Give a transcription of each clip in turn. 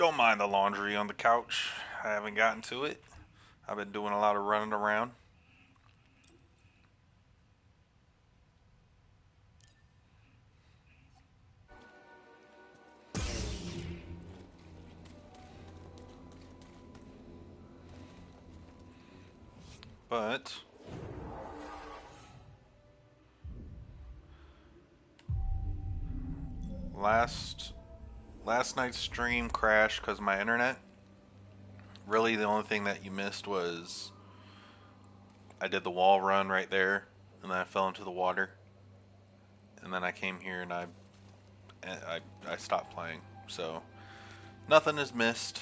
Don't mind the laundry on the couch. I haven't gotten to it. I've been doing a lot of running around. But last last night's stream crashed because of my internet. Really, the only thing that you missed was I did the wall run right there, and then I fell into the water, and then I came here and I stopped playing. So nothing is missed.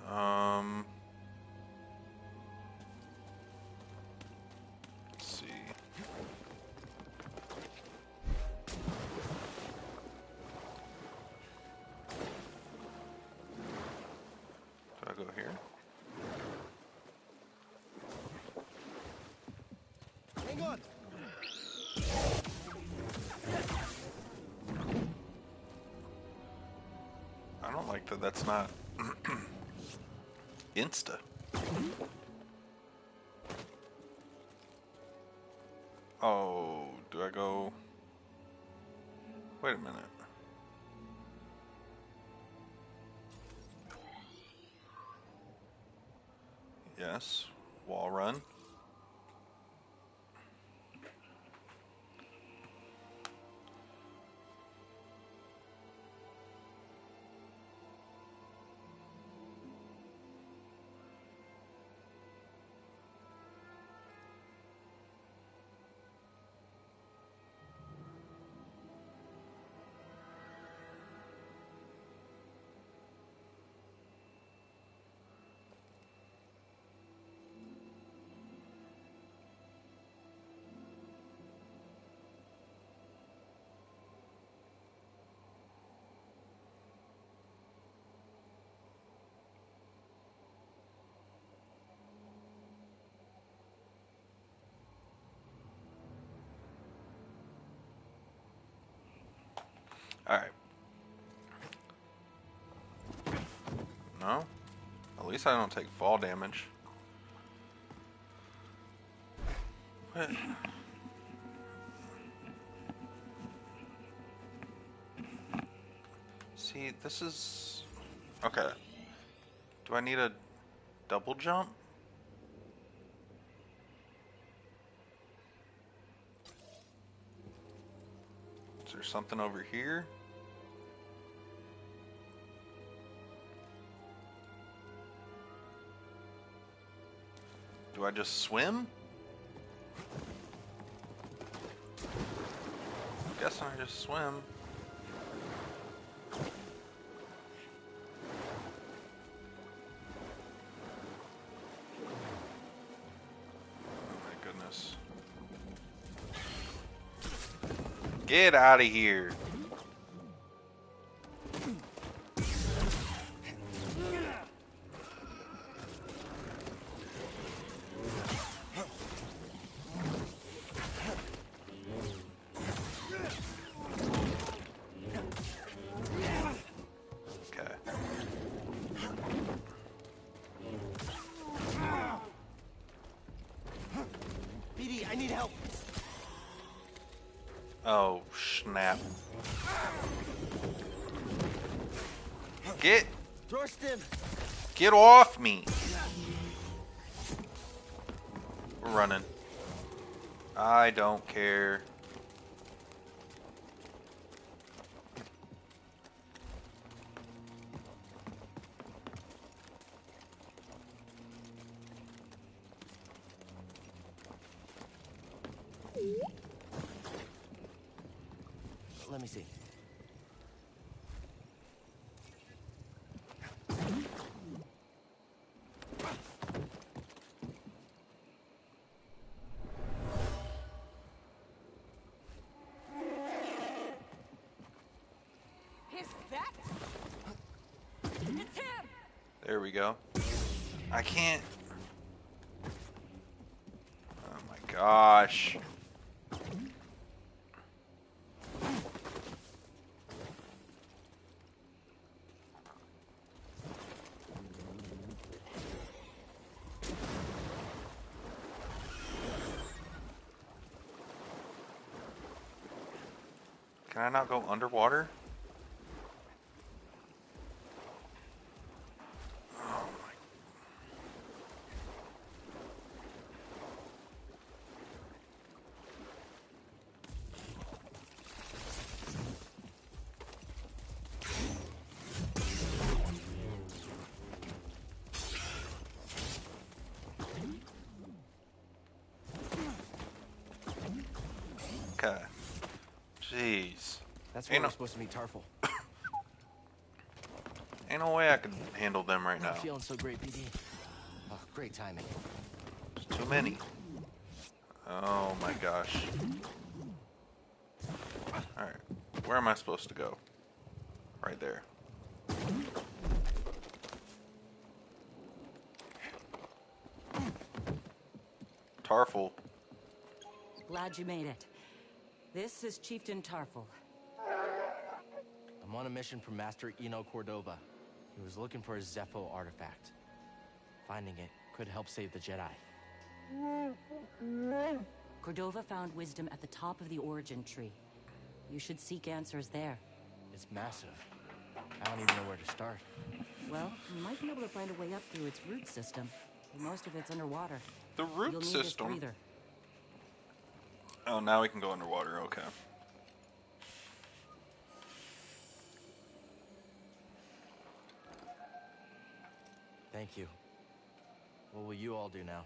Um, let's see. Do I go here? Hang on. I don't like that. That's not Insta. Oh, do I go? Wait a minute. Yes, wall run. All right. No? At least I don't take fall damage. What? See, this is... Okay. Do I need a double jump? Is there something over here? Do I just swim? Guess I just swim. Oh my goodness. Get out of here. Okay. BD, I need help. Oh, snap. Get Thorsten. get off me. We're running. I don't care. Let me see. Is that? It's him! There we go. I can't. Oh my gosh. Can I not go underwater? Oh my. Okay. Jeez. That's where Ain't we're no, supposed to meet Tarful. ain't no way I can handle them right Not now. feeling so great, BD. Oh, great timing. There's too many. Oh my gosh. Alright. Where am I supposed to go? Right there. Tarful. Glad you made it. This is Chieftain Tarful. I'm on a mission from Master Eno Cordova. He was looking for a Zepho artifact. Finding it could help save the Jedi. Cordova found wisdom at the top of the origin tree. You should seek answers there. It's massive. I don't even know where to start. Well, you might be able to find a way up through its root system. Most of it's underwater. The root You'll need this system. breather. Oh, now we can go underwater. Okay. Thank you. What will you all do now?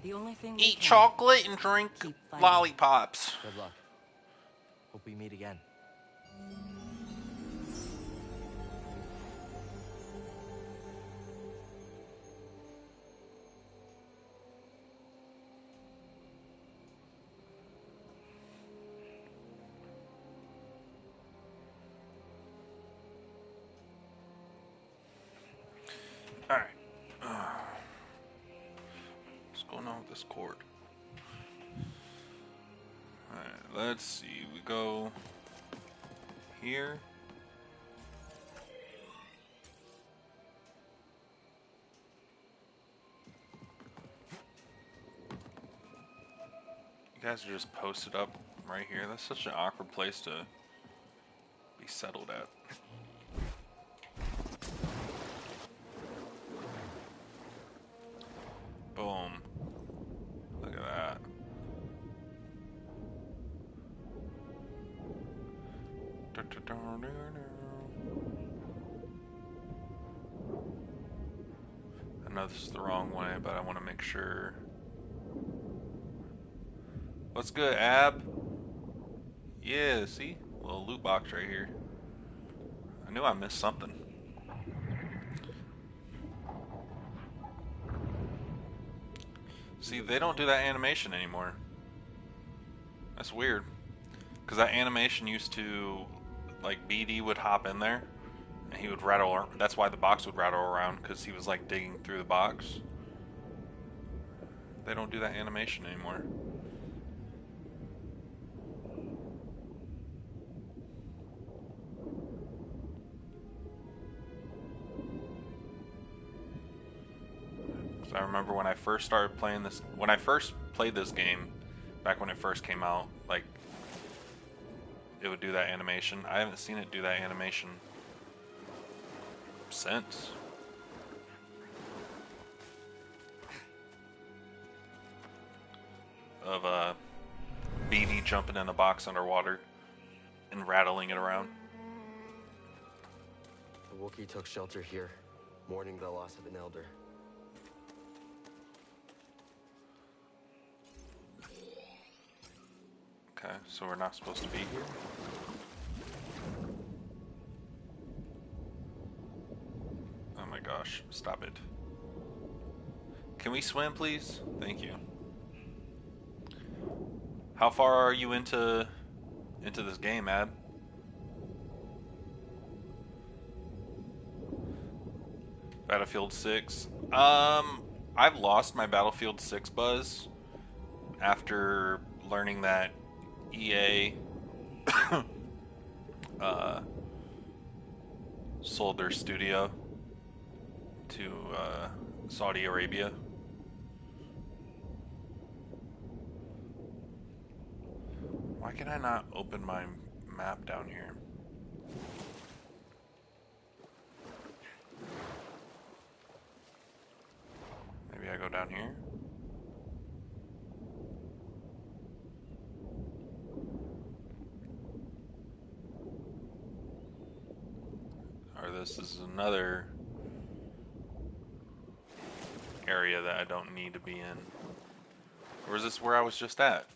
The only thing we Eat can, chocolate and drink keep fighting. lollipops. Good luck. Hope we meet again. Alright. What's going on with this cord? Alright, let's see. We go here. You guys are just posted up right here. That's such an awkward place to be settled at. Boom. Look at that. I know this is the wrong way, but I want to make sure. What's good, Ab? Yeah, see? Little loot box right here. I knew I missed something. See, they don't do that animation anymore. That's weird. Because that animation used to, like, BD would hop in there, and he would rattle. That's why the box would rattle around, because he was, like, digging through the box. They don't do that animation anymore. So I remember when I first started playing this, when I first played this game, back when it first came out, like, it would do that animation. I haven't seen it do that animation since. Of BD jumping in the box underwater and rattling it around. The Wookiee took shelter here, mourning the loss of an elder. Okay, so we're not supposed to be here. Oh my gosh, stop it. Can we swim, please? Thank you. How far are you into this game, Ab? Battlefield 6. I've lost my Battlefield 6 buzz after learning that EA uh, sold their studio to Saudi Arabia. Why can I not open my map down here? Maybe I go down here? Or this is another area that I don't need to be in. Or is this where I was just at?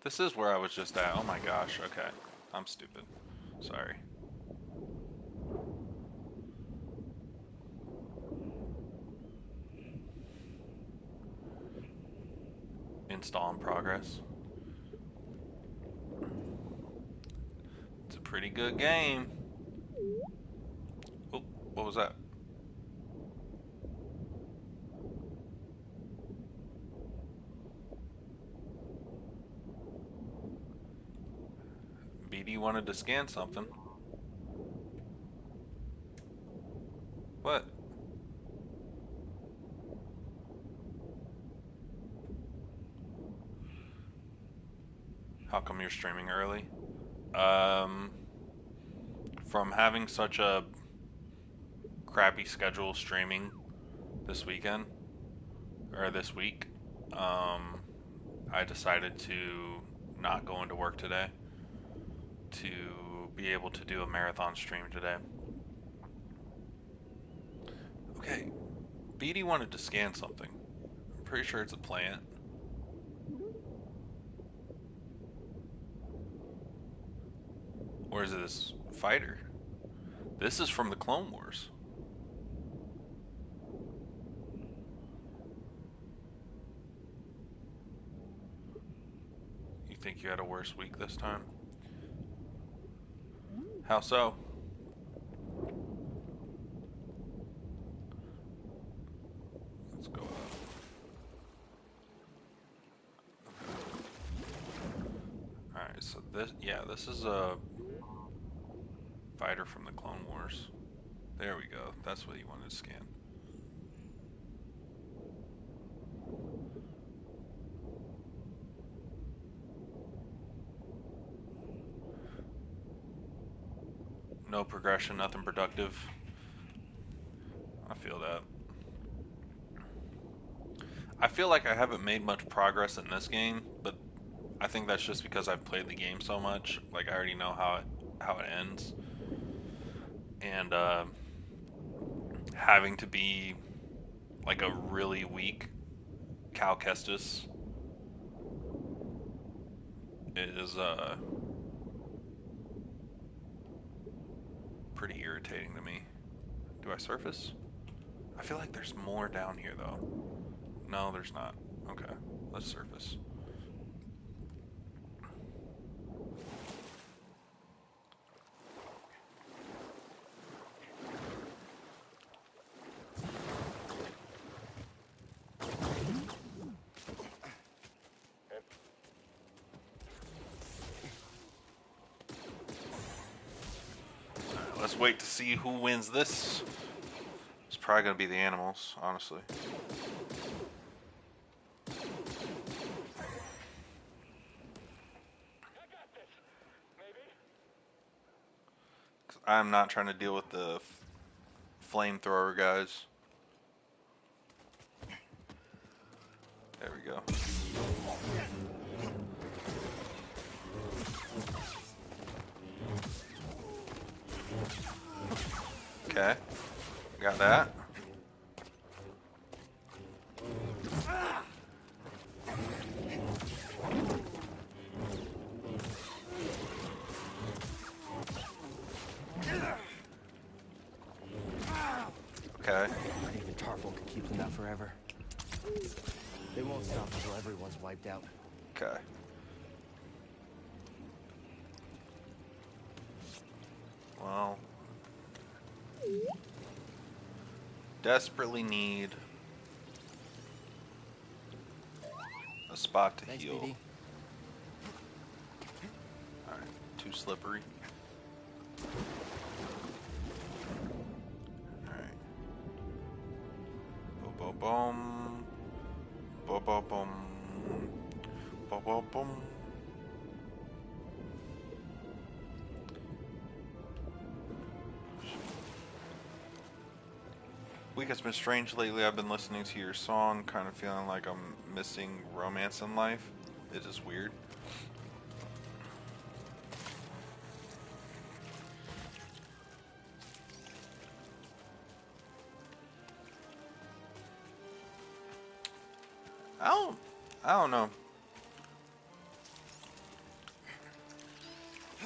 This is where I was just at. Oh my gosh, okay. I'm stupid. Sorry. Install in progress. It's a pretty good game. Oh, what was that? BD wanted to scan something. What? How come you're streaming early? Um, from having such a crappy schedule streaming this weekend, or this week, I decided to not go into work today to be able to do a marathon stream today. Okay, BD wanted to scan something. I'm pretty sure it's a plant. Or is it this fighter? This is from the Clone Wars. You think you had a worse week this time? How so? Let's go up. Alright, so this, yeah, this is a fighter from the Clone Wars. There we go. That's what you wanted to scan. No progression, nothing productive. I feel that. I feel like I haven't made much progress in this game, but I think that's just because I've played the game so much. Like I already know how it ends, and having to be like a really weak Cal Kestis is pretty irritating to me. Do I surface? I feel like there's more down here though. No, there's not. Okay, let's surface. Let's wait to see who wins this. It's probably gonna be the animals, honestly. I'm not trying to deal with the flamethrower guys. There we go. Okay, got that. Okay. Not even Tarful could keep them out forever. They won't stop until everyone's wiped out. Okay. Well, desperately need a spot to Thanks, heal. BD. Alright, too slippery. Alright. Boom, boom, boom. Boom, boom, boom. Boom, boom, boom. Week has been strange lately. I've been listening to your song, kind of feeling like I'm missing romance in life. It's just weird. I don't, I don't know.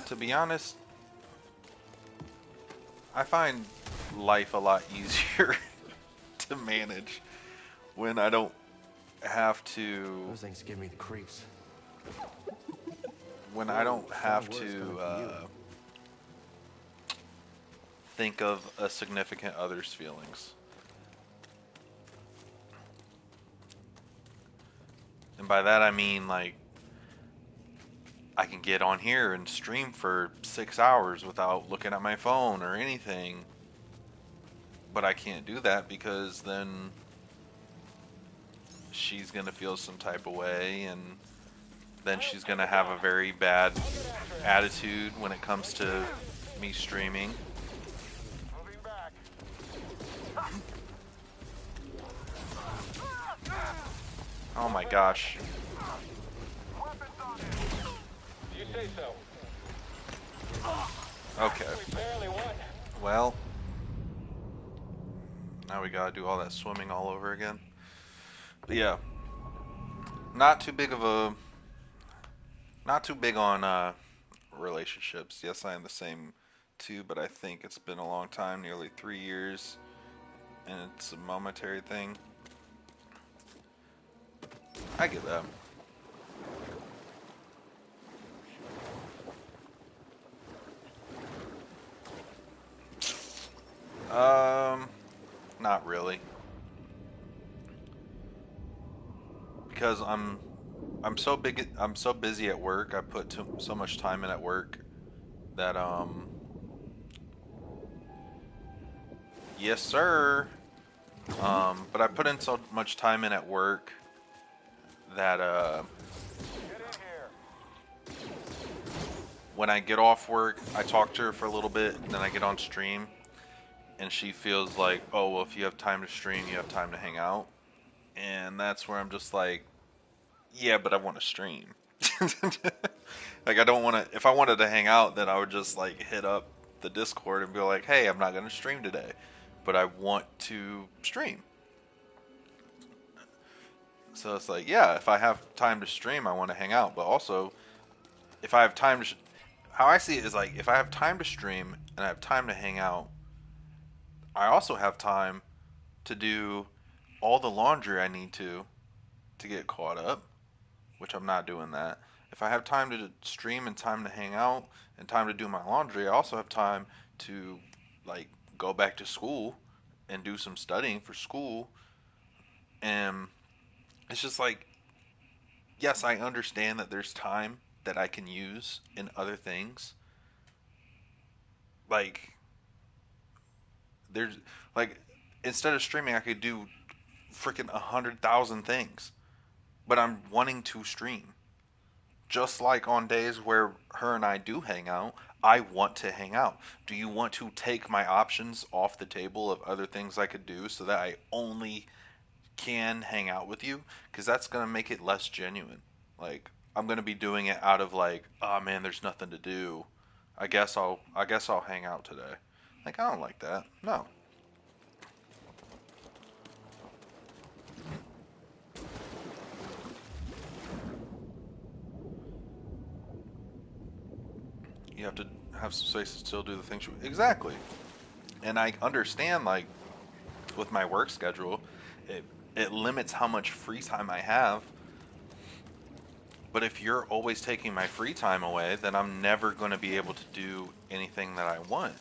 To be honest, I find life a lot easier to manage when I don't have to. Those things give me the creeps. When I Whoa, don't strong have words coming to from you. think of a significant other's feelings. And by that I mean, like, I can get on here and stream for 6 hours without looking at my phone or anything. But I can't do that because then she's going to feel some type of way, and then she's going to have a very bad attitude when it comes to me streaming. Oh my gosh. You say so. Okay. We barely won. Well, now we gotta do all that swimming all over again. But yeah, not too big of a, not too big on relationships. Yes, I am the same too, but I think it's been a long time, nearly 3 years, and it's a momentary thing. I get that. Um, Not really, because I'm so big. I'm so busy at work. I put so much time in at work that yes sir. But I put in so much time in at work that Get in here. when I get off work, I talk to her for a little bit, and then I get on stream, and she feels like, oh well, if you have time to stream, you have time to hang out, and that's where I'm just like, yeah, but I want to stream. Like I don't want to. If I wanted to hang out, then I would just like hit up the Discord and be like, hey, I'm not going to stream today, but I want to stream. So it's like, yeah, if I have time to stream, I want to hang out. But also, if I have time to, how I see it is like, if I have time to stream and I have time to hang out, I also have time to do all the laundry I need to get caught up, which I'm not doing that. If I have time to stream and time to hang out and time to do my laundry, I also have time to like go back to school and do some studying for school. And it's just like, yes, I understand that there's time that I can use in other things. Like there's like instead of streaming, I could do freaking 100,000 things, but I'm wanting to stream. Just like on days where her and I do hang out, I want to hang out. Do you want to take my options off the table of other things I could do so that I only can hang out with you? Because that's going to make it less genuine. Like, I'm going to be doing it out of like, oh man, there's nothing to do. I guess I'll hang out today. Like, I don't like that. No. You have to have some space to still do the things you exactly. And I understand, like, with my work schedule, it it limits how much free time I have. But if you're always taking my free time away, then I'm never going to be able to do anything that I want.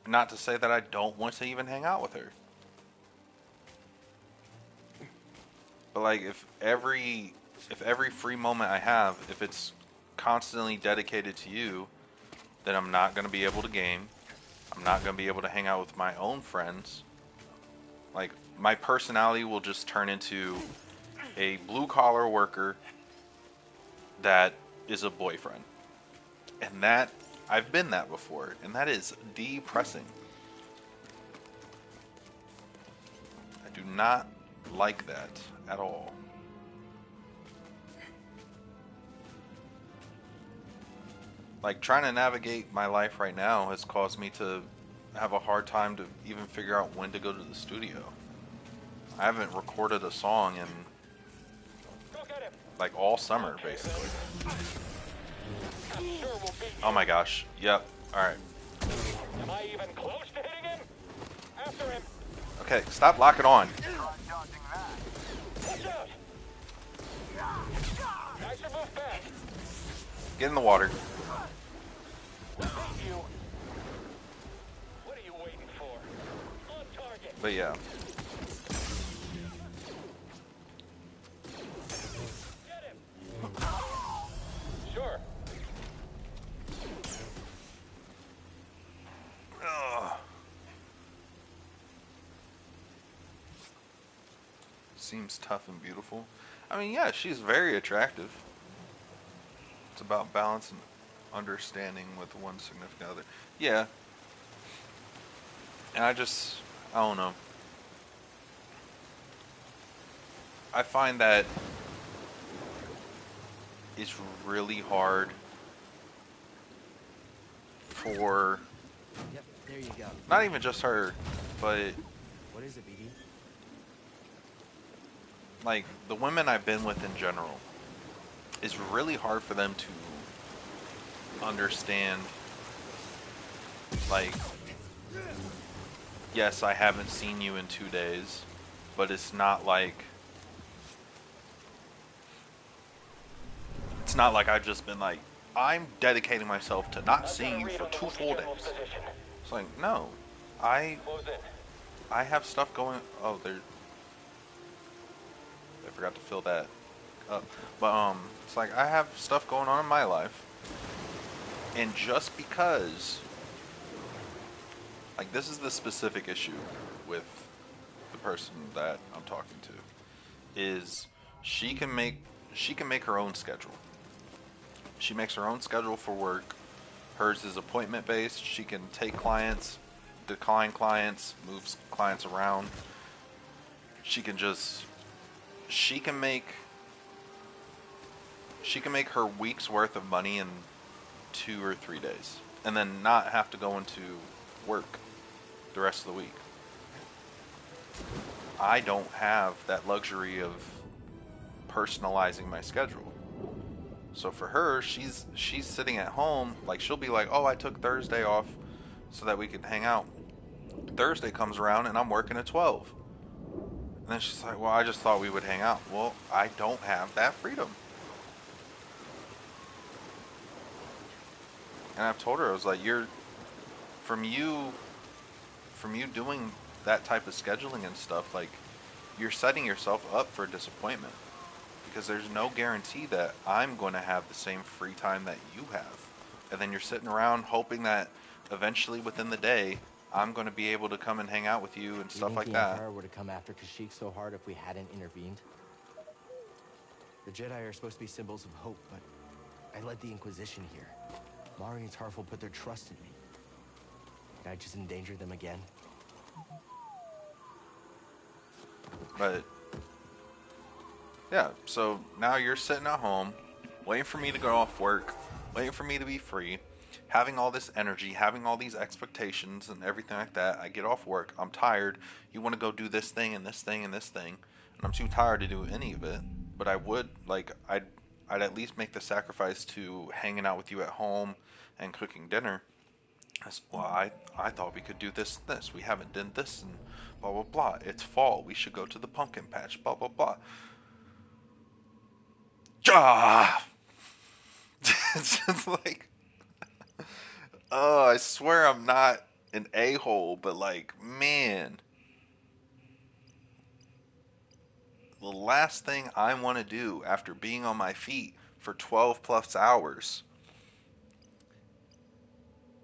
Not to say that I don't want to even hang out with her. But like if every free moment I have, if it's constantly dedicated to you, then I'm not going to be able to game. I'm not going to be able to hang out with my own friends. Like my personality will just turn into a blue collar worker that is a boyfriend. And that I've been that before, and that is depressing. do not like that at all. Like, trying to navigate my life right now has caused me to have a hard time to even figure out when to go to the studio. I haven't recorded a song in Go get him. like all summer, Okay, basically. I'm sure we'll beat you. Oh my gosh. Yep. Alright. Am I even close to hitting him? After him. Okay, stop locking on. Watch out. Nicer move back. Get in the water. Beat you. What are you waiting for? On target. But yeah. Get him. Sure. Ugh. Seems tough and beautiful. I mean, yeah, she's very attractive. It's about balance and understanding with one significant other. Yeah. And I don't know. I find that it's really hard for Yep, there you go. not even just her, but What is it, BD? like the women I've been with in general. It's really hard for them to understand, like, yes, I haven't seen you in 2 days, but it's not like I've just been like, I'm dedicating myself to not seeing you for 2 full days. It's like, no, I Close in. have stuff going. Oh, I forgot to fill that up. But it's like I have stuff going on in my life, and just because, like, this is the specific issue with the person that I'm talking to, is she can make her own schedule. She makes her own schedule for work. Hers is appointment based. She can take clients, decline clients, moves clients around. She can just she can make her week's worth of money in 2 or 3 days, and then not have to go into work the rest of the week. I don't have that luxury of personalizing my schedule. So for her, she's sitting at home, like she'll be like, "Oh, I took Thursday off so that we could hang out." Thursday comes around and I'm working at 12. And then she's like, "Well, I just thought we would hang out." Well, I don't have that freedom. And I've told her, I was like, from you doing that type of scheduling and stuff, like, you're setting yourself up for disappointment, because there's no guarantee that I'm going to have the same free time that you have. And then you're sitting around hoping that eventually within the day I'm going to be able to come and hang out with you and Do you stuff think like the that. Empire would have come after Kashyyyk so hard if we hadn't intervened? The Jedi are supposed to be symbols of hope, but I led the Inquisition here. Mari and Tarful put their trust in me. Did I just endanger them again? But yeah, so now you're sitting at home, waiting for me to go off work, waiting for me to be free, having all this energy, having all these expectations and everything like that. I get off work, I'm tired. You want to go do this thing and this thing and this thing, and I'm too tired to do any of it. But I would like I'd at least make the sacrifice to hanging out with you at home and cooking dinner. Well, I thought we could do this and this. We haven't done this and blah blah blah. It's fall. We should go to the pumpkin patch. Blah blah blah. Ah! It's just like, oh, I swear I'm not an a-hole, but like, man, the last thing I want to do after being on my feet for 12 plus hours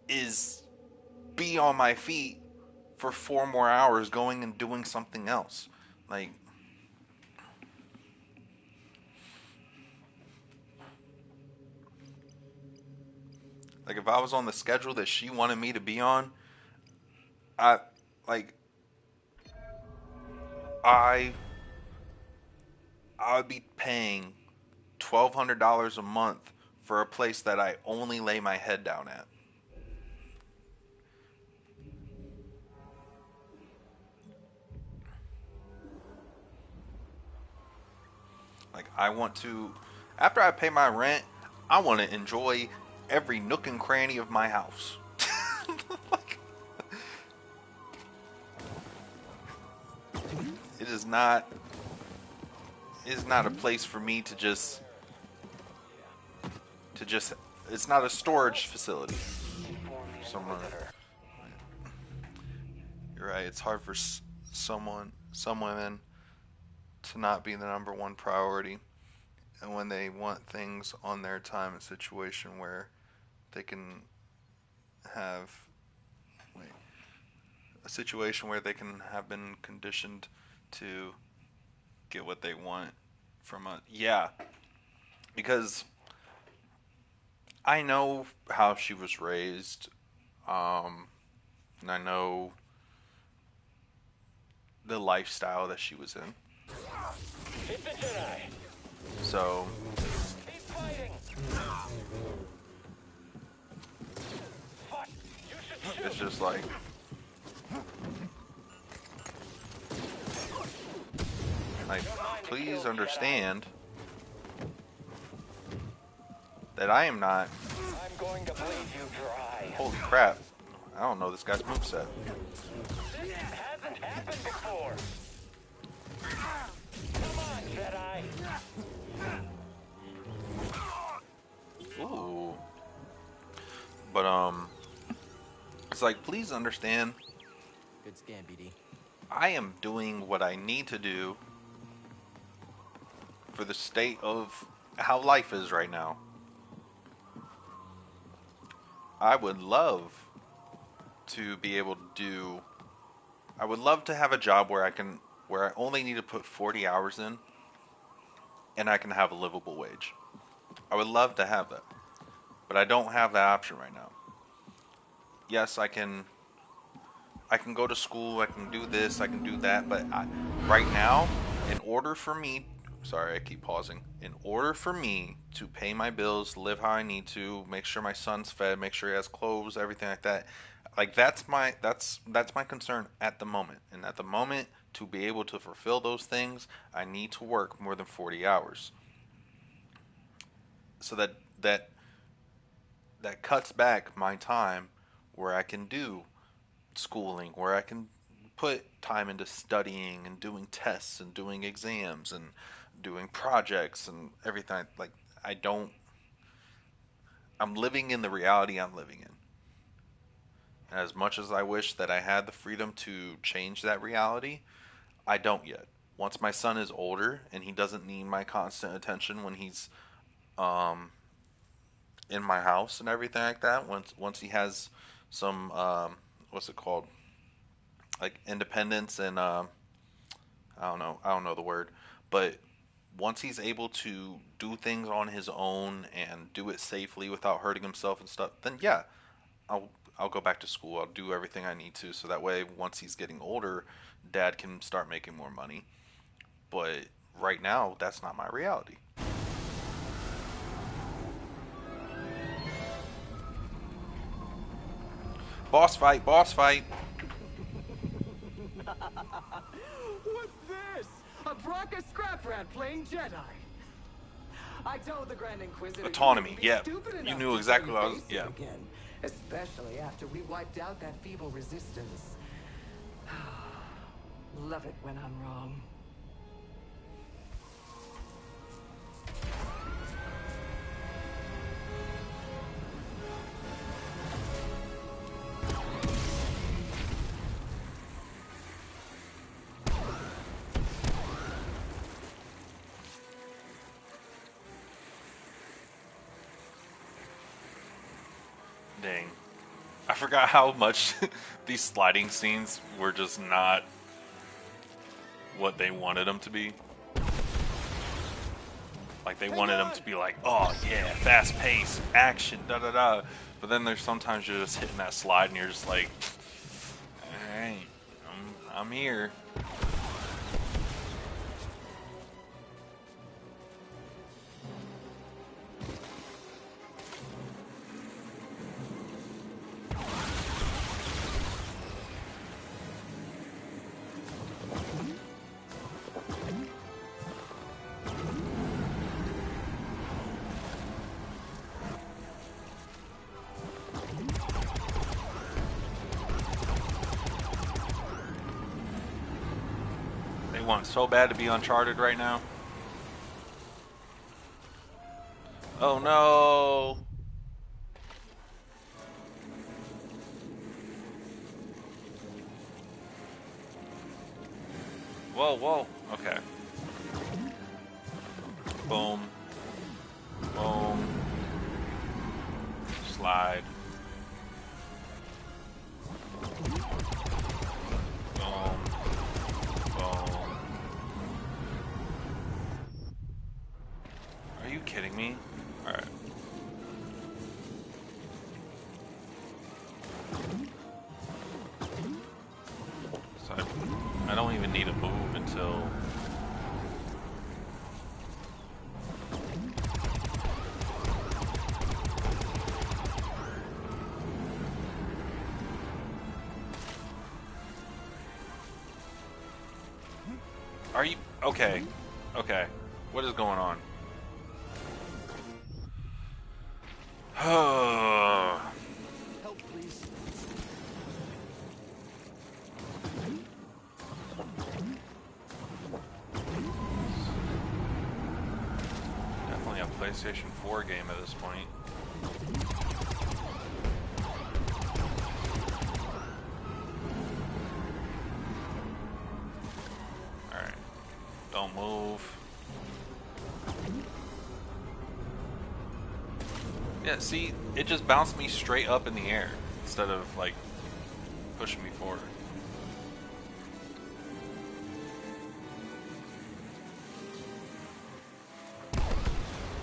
is be on my feet for 4 more hours going and doing something else. Like if I was on the schedule that she wanted me to be on, I like I I would be paying $1,200 a month for a place that I only lay my head down at. Like I want to, after I pay my rent, I want to enjoy every nook and cranny of my house. Like, it is not. It is not a place for me to just. To just. It's not a storage facility. Someone. You're right. It's hard for some women, to not be the number one priority, and when they want things on their time, a situation where they can have wait, a situation where they can have been conditioned to get what they want from a yeah, because I know how she was raised, and I know the lifestyle that she was in. Hit the Jedi. So Keep fighting. Fuck. You should shoot. it's just like please understand that I am not. I'm going to bleed you dry. Holy crap! I don't know this guy's moveset. This hasn't happened before. Come on, Jedi. Ooh. But it's like please understand. Good scan, BD. I am doing what I need to do for the state of how life is right now. I would love to be able to do. I would love to have a job where I only need to put 40 hours in and I can have a livable wage. I would love to have that. But I don't have that option right now. Yes, I can go to school, I can do this, I can do that, but right now, in order for me, sorry, I keep pausing. In order for me to pay my bills, live how I need to, make sure my son's fed, make sure he has clothes, everything like that, like that's my concern at the moment. And at the moment, to be able to fulfill those things, I need to work more than 40 hours. So that cuts back my time where I can do schooling, where I can put time into studying and doing tests and doing exams and doing projects and everything. Like I don't I'm living in the reality I'm living in. And as much as I wish that I had the freedom to change that reality, I don't yet. Once my son is older and he doesn't need my constant attention when he's um in my house and everything like that, once he has some what's it called? Like independence and I don't know the word, but once he's able to do things on his own and do it safely without hurting himself and stuff, then yeah, I'll I'll go back to school. I'll do everything I need to, so that way once he's getting older, dad can start making more money. But right now, that's not my reality. Boss fight, boss fight. What's this? A Bracca scrap rat playing Jedi. I told the Grand Inquisitor Autonomy, you wouldn't yeah. be stupid You enough knew to exactly try what I was, face it yeah. again, especially after we wiped out that feeble resistance. Love it when I'm wrong. Dang. I forgot how much these sliding scenes were just not what they wanted them to be. Like they wanted them to be like, oh yeah, fast pace, action, da da da. But then there's sometimes you're just hitting that slide and you're just like, all right, I'm here. want so bad to be Uncharted right now. Oh no! Whoa, whoa. Okay. Boom. Boom. Slide. Boom. Boom. Are you kidding me? Alright. So I don't even need to move until... Are you... Okay. Okay. What is going on? Help, please. Definitely a PlayStation 4 game at this point. Alright. Don't move. Yeah, see, it just bounced me straight up in the air instead of, like, pushing me forward.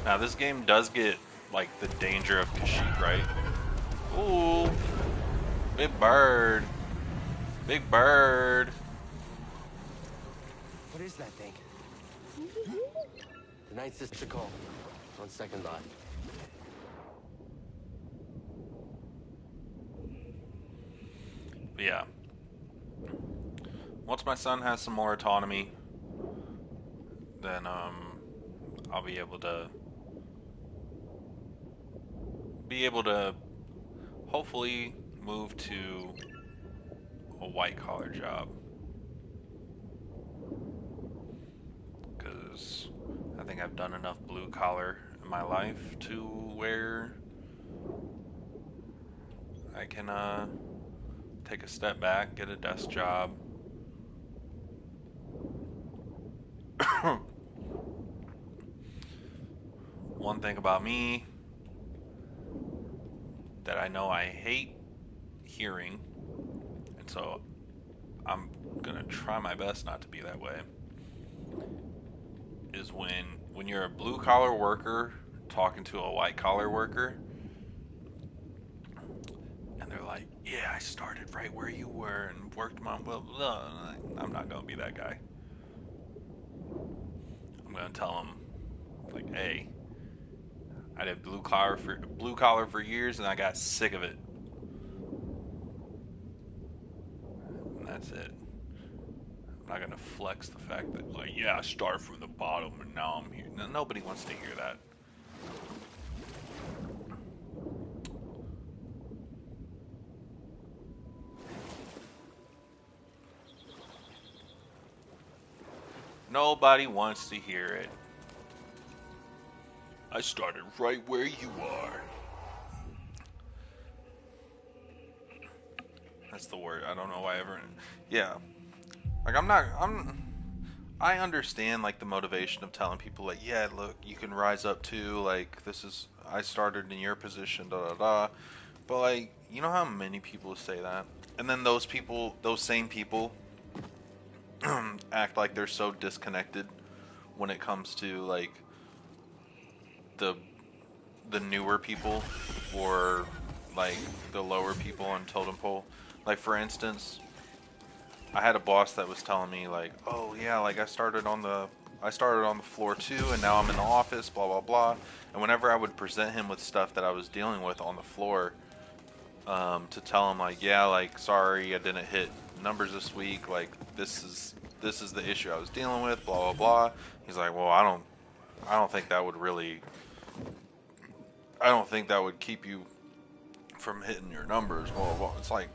Now, this game does get, like, the danger of Kashyyyk, right? Ooh! Big bird! Big bird! What is that thing? The night sister call. On second thought. But yeah. Once my son has some more autonomy, then, I'll be able to hopefully move to a white-collar job. Because I think I've done enough blue-collar in my life to where I can, take a step back, get a desk job. One thing about me that I know I hate hearing, and so I'm gonna try my best not to be that way, is when you're a blue collar worker talking to a white collar worker and they're like, yeah, I started right where you were and worked my blah blah blah. I'm not gonna be that guy. I'm gonna tell them like, hey, I did blue collar for years and I got sick of it. And that's it. I'm not gonna flex the fact that like, yeah, I started from the bottom and now I'm here. No, nobody wants to hear that. Nobody wants to hear it. I started right where you are. That's the word. I don't know why I ever. Yeah. Like I understand like the motivation of telling people like, yeah, look, you can rise up too. Like this is I started in your position, da da da. But like, you know how many people say that, and then those same people, act like they're so disconnected when it comes to like the the newer people or like the lower people on totem pole. Like for instance, I had a boss that was telling me like, "Oh yeah, like I started on the floor too, and now I'm in the office, blah blah blah." And whenever I would present him with stuff that I was dealing with on the floor, to tell him like, "Yeah, like sorry, I didn't hit numbers this week. Like this is the issue I was dealing with, blah blah blah." He's like, "Well, I don't think that would really, I don't think that would keep you from hitting your numbers, blah blah blah." It's like,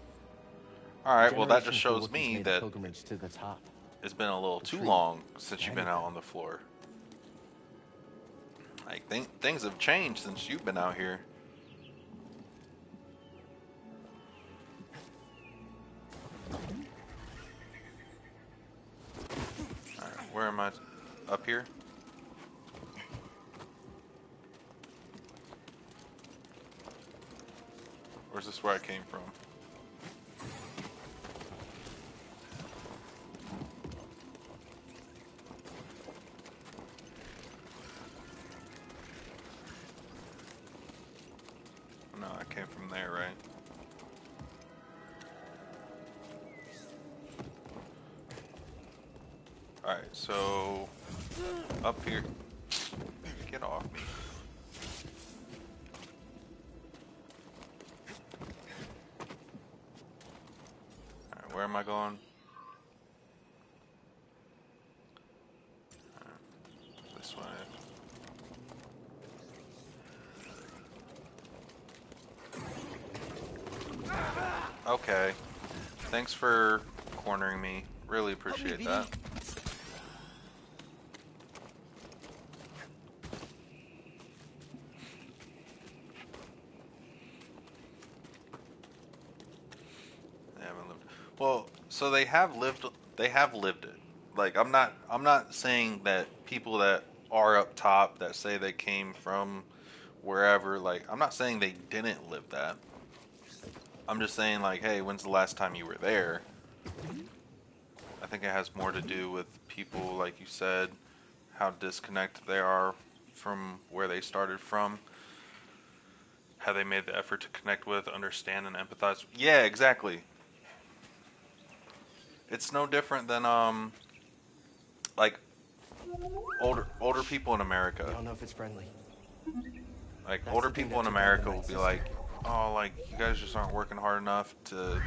all A right, well that just generation full shows of has me made the that pilgrimage to the top. it's been a little the too tree, long since you've been granted out them. on the floor. Like things have changed since you've been out here. All right, where am I? Up here? Or is this where I came from? No, I came from there, right? Alright, so up here. Get off me. Alright, where am I going? This way. Okay. Thanks for cornering me. Really appreciate that. They haven't lived. Well, so they have lived. They have lived it. Like I'm not saying that people that are up top that say they came from wherever. Like I'm not saying they didn't live that. I'm just saying like, hey, when's the last time you were there? I think it has more to do with people, like you said, how disconnected they are from where they started from, how they made the effort to connect with, understand, and empathize. Yeah, exactly. It's no different than like older people in I America. don't know if it's friendly. Like That's older the thing people that in took down the America will Night be Sister. like, oh, like you guys just aren't working hard enough to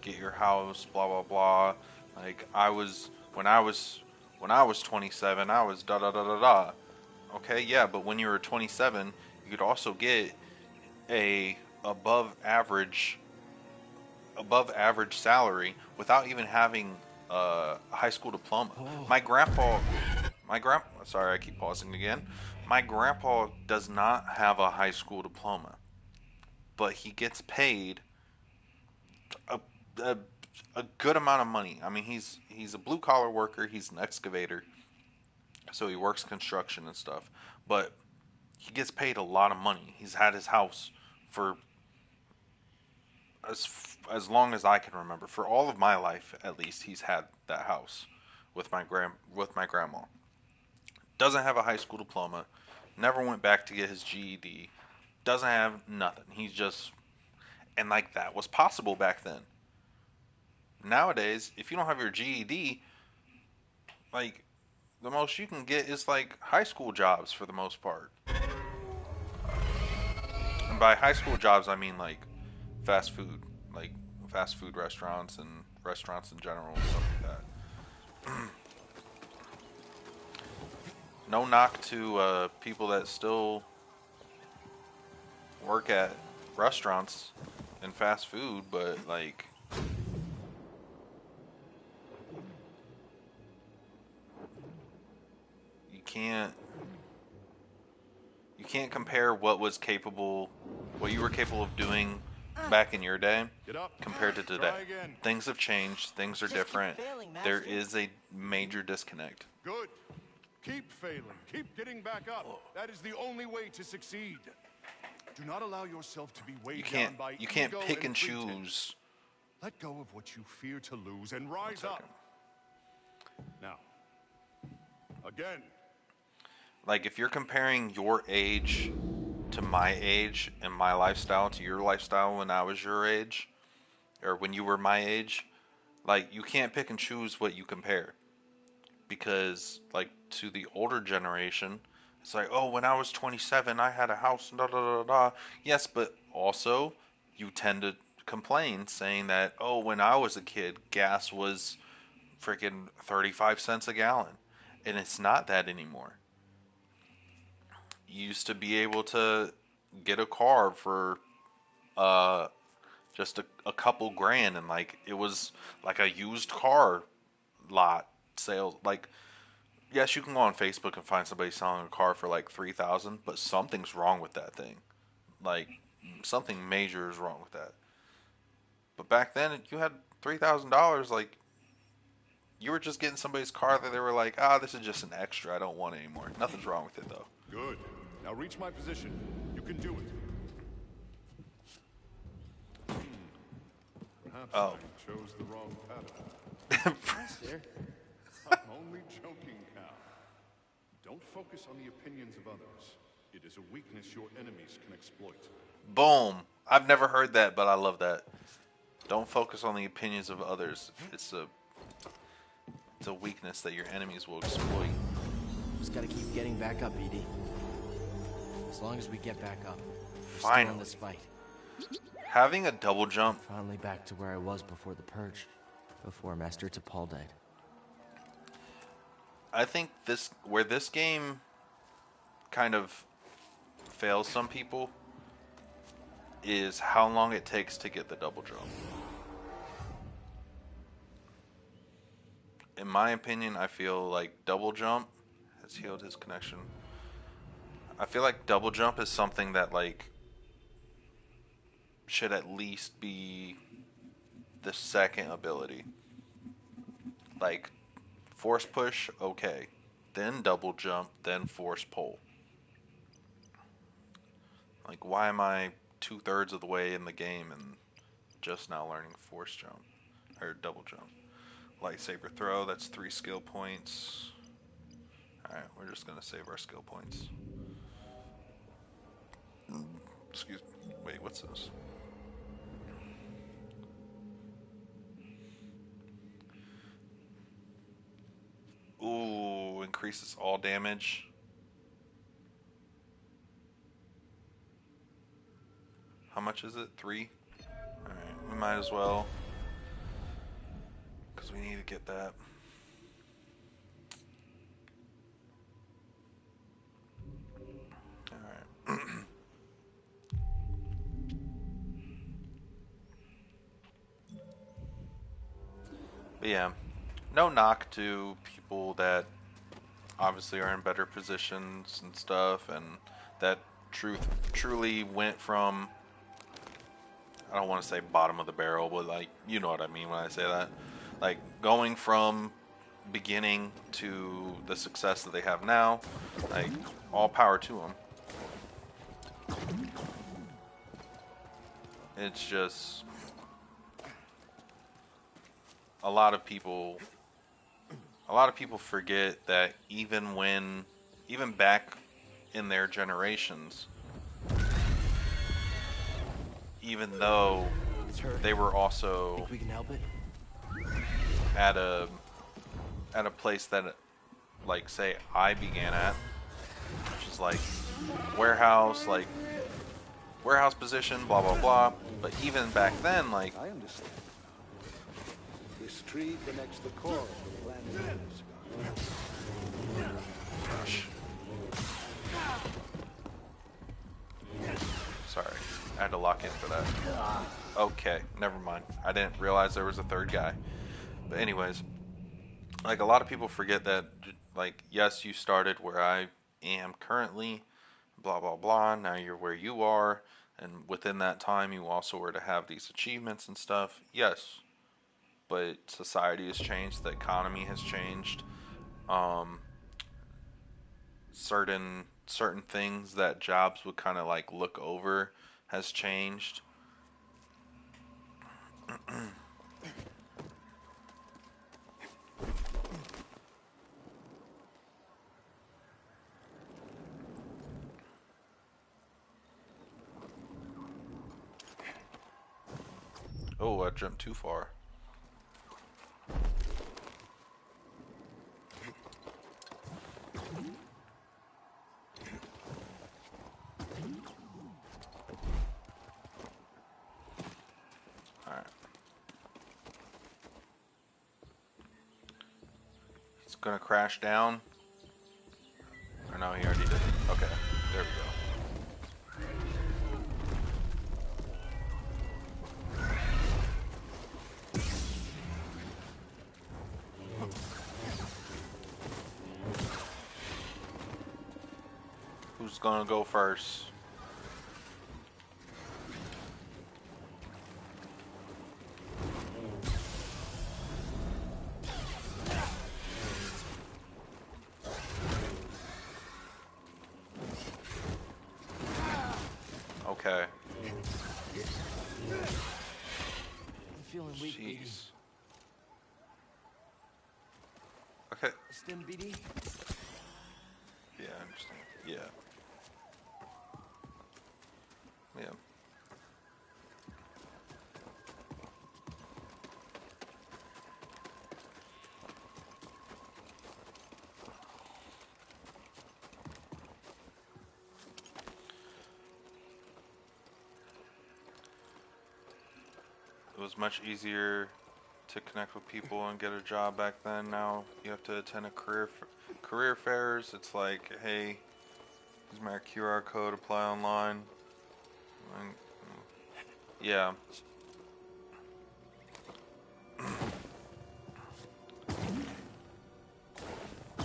get your house, blah blah blah. Like when I was 27, I was da da da da da. Okay, yeah, but when you were 27, you could also get a above average above average salary without even having a high school diploma. Oh, My grand sorry, I keep pausing again. My grandpa does not have a high school diploma, but he gets paid a, a, a good amount of money. I mean, he's a blue collar worker, he's an excavator, so he works construction and stuff. But he gets paid a lot of money. He's had his house for as long as I can remember. For all of my life, at least, he's had that house with my grandma. Doesn't have a high school diploma. Never went back to get his GED. Doesn't have nothing. He's just and like that was possible back then. Nowadays, if you don't have your GED, like the most you can get is like high school jobs for the most part. And by high school jobs, I mean like fast food, like fast food restaurants and restaurants in general and stuff like that. No knock to people that still work at restaurants and fast food, but like you can't you can't compare what you were capable of doing back in your day Get up. compared to today. Try again. Things have changed, things are Just keep different. failing, There Master. is a major disconnect. Good. Keep failing. Keep getting back up. That is the only way to succeed. Do not allow yourself to be weighed down by You can't ego pick and pretense. choose. Let go of what you fear to lose and One rise up. second. Now, again. Like if you're comparing your age to my age and my lifestyle to your lifestyle when I was your age or when you were my age, like you can't pick and choose what you compare because like to the older generation, it's like, "Oh, when I was 27, I had a house and da da da da." Yes, but also you tend to complain saying that, "Oh, when I was a kid, gas was freaking 35 cents a gallon." And it's not that anymore. You used to be able to get a car for uh just a couple grand and like it was like a used car lot sales. Like, yes, you can go on Facebook and find somebody selling a car for like 3,000, but something's wrong with that thing. Like, something major is wrong with that. But back then, you had $3,000. Like, you were just getting somebody's car that they were like, ah, this is just an extra. I don't want it anymore. Nothing's wrong with it though. Good. Now reach my position. You can do it. Perhaps Oh. I chose the wrong pattern. Master. I'm only joking, Cal. Don't focus on the opinions of others. It is a weakness your enemies can exploit. Boom. I've never heard that, but I love that. Don't focus on the opinions of others. It's a weakness that your enemies will exploit. Just gotta keep getting back up, Edie. As long as we get back up, we're still Finally. in this fight. Having a double jump, Finally back to where I was before the purge, before Master T'Pol died. I think where this game kind of fails some people is how long it takes to get the double jump. In my opinion, I feel like double jump has healed his connection. I feel like double jump is something that like should at least be the second ability. Like force push, okay. Then double jump, then force pull. Like why am I 2/3 of the way in the game and just now learning force jump or double jump? Lightsaber throw, that's 3 skill points. Alright, we're just gonna save our skill points. Excuse me. Wait, what's this? Ooh, increases all damage. How much is it? 3? Alright, we might as well. Because we need to get that. Alright. But yeah, no knock to people that obviously are in better positions and stuff, and that truly went from, I don't want to say bottom of the barrel, but like, you know what I mean when I say that. Like going from beginning to the success that they have now, like all power to them. It's just a lot of people forget that even back in their generations, even though It's her. they were also Think we can help it? at a place that, like, say I began at, which is like warehouse position, blah blah blah. But even back then, like, I understand. This tree connects the core of the planet. gosh. Sorry, I had to lock in for that. Okay, never mind. I didn't realize there was a third guy. But anyways, like a lot of people forget that, like, yes, you started where I am currently, blah blah blah. Now you're where you are, and within that time, you also were to have these achievements and stuff. Yes, but society has changed. The economy has changed. Um, certain things that jobs would kind of like look over has changed. Oh, I jumped too far. Alright. It's gonna crash down. Or no, he already did it. Okay, there we go. Who's gonna go first? Okay. I'm feeling weak, BD. Jeez. Okay. Stim, BD? Yeah, I understand. Yeah. Yeah. It was much easier to connect with people and get a job back then. Now you have to attend a career fairs. It's like, hey, here's my QR code, apply online. And, yeah.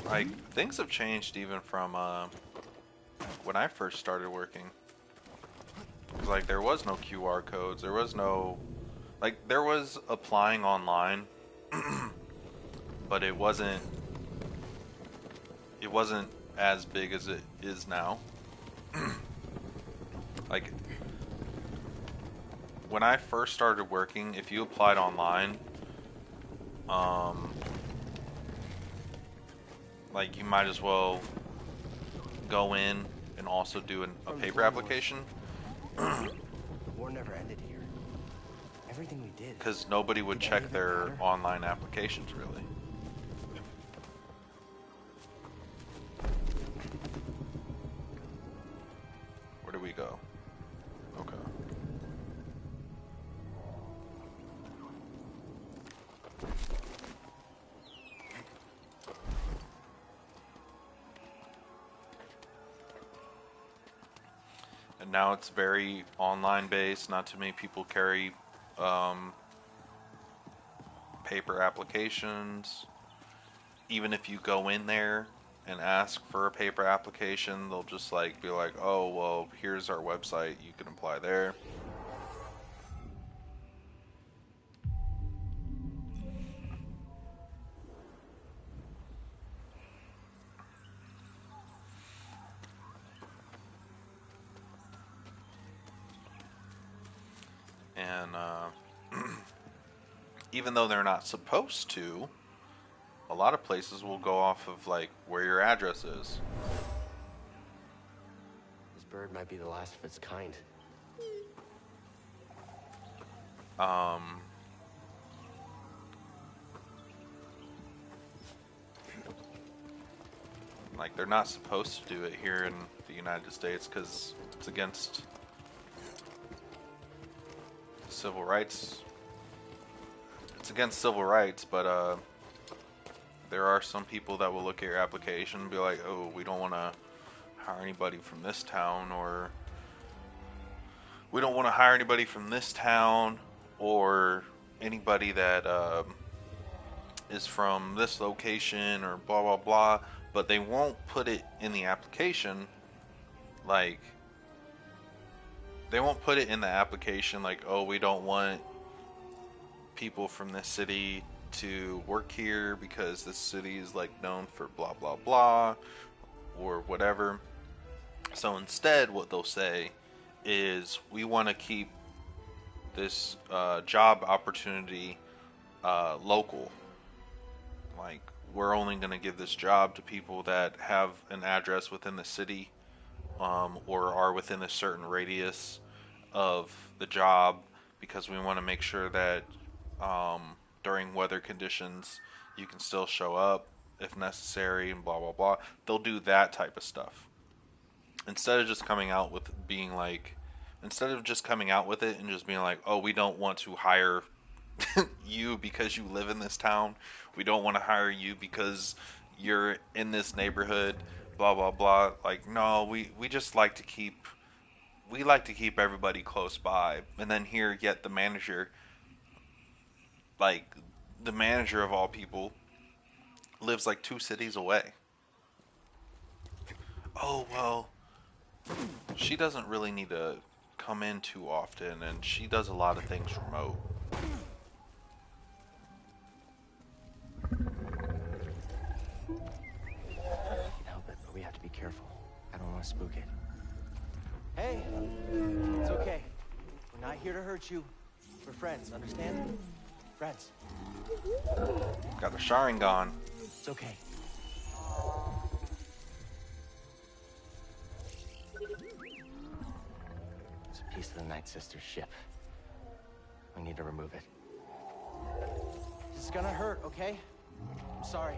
Like, things have changed even from when I first started working. 'Cause, like, there was no QR codes. There was no, like, there was applying online, but it wasn't as big as it is now. Like, when I first started working, if you applied online, um, like, you might as well go in and also do a From the paper Clone Wars. application, The war never ended here. Everything we did. because nobody would Did any check of it their matter? online applications, really. Where do we go? Okay. And now it's very online based. Not too many people carry um, paper applications. Even if you go in there and ask for a paper application, they'll just like be like, "Oh, well, here's our website. You can apply there." And even though they're not supposed to, a lot of places will go off of like where your address is. This bird might be the last of its kind. Um, like they're not supposed to do it here in the United States because it's against civil rights. It's against civil rights, but there are some people that will look at your application and be like, "Oh, we don't want to hire anybody from this town," or "We don't want to hire anybody from this town," or anybody that is from this location, or blah blah blah. But they won't put it in the application, like they won't put it in the application like, "Oh, we don't want people from this city to work here because this city is like known for blah blah blah," or whatever. So instead, what they'll say is, "We want to keep this job opportunity local. Like, we're only going to give this job to people that have an address within the city, or are within a certain radius of the job, because we want to make sure that um, during weather conditions you can still show up if necessary," and blah blah blah. They'll do that type of stuff instead of just coming out with being like, instead of just coming out with it and just being like, "Oh, we don't want to hire you because you live in this town. We don't want to hire you because you're in this neighborhood, blah blah blah." Like, no, we just like to keep everybody close by. And then here, yet like the manager of all people, lives like 2 cities away. "Oh, well, she doesn't really need to come in too often, and she does a lot of things remote. Can't help it, but we have to be careful. I don't want to spook it. Hey, it's okay. We're not here to hurt you. We're friends, understand? Friends. Got a Sharingan. It's okay. It's a piece of the Night Sister's ship. We need to remove it. This is gonna hurt, okay? I'm sorry.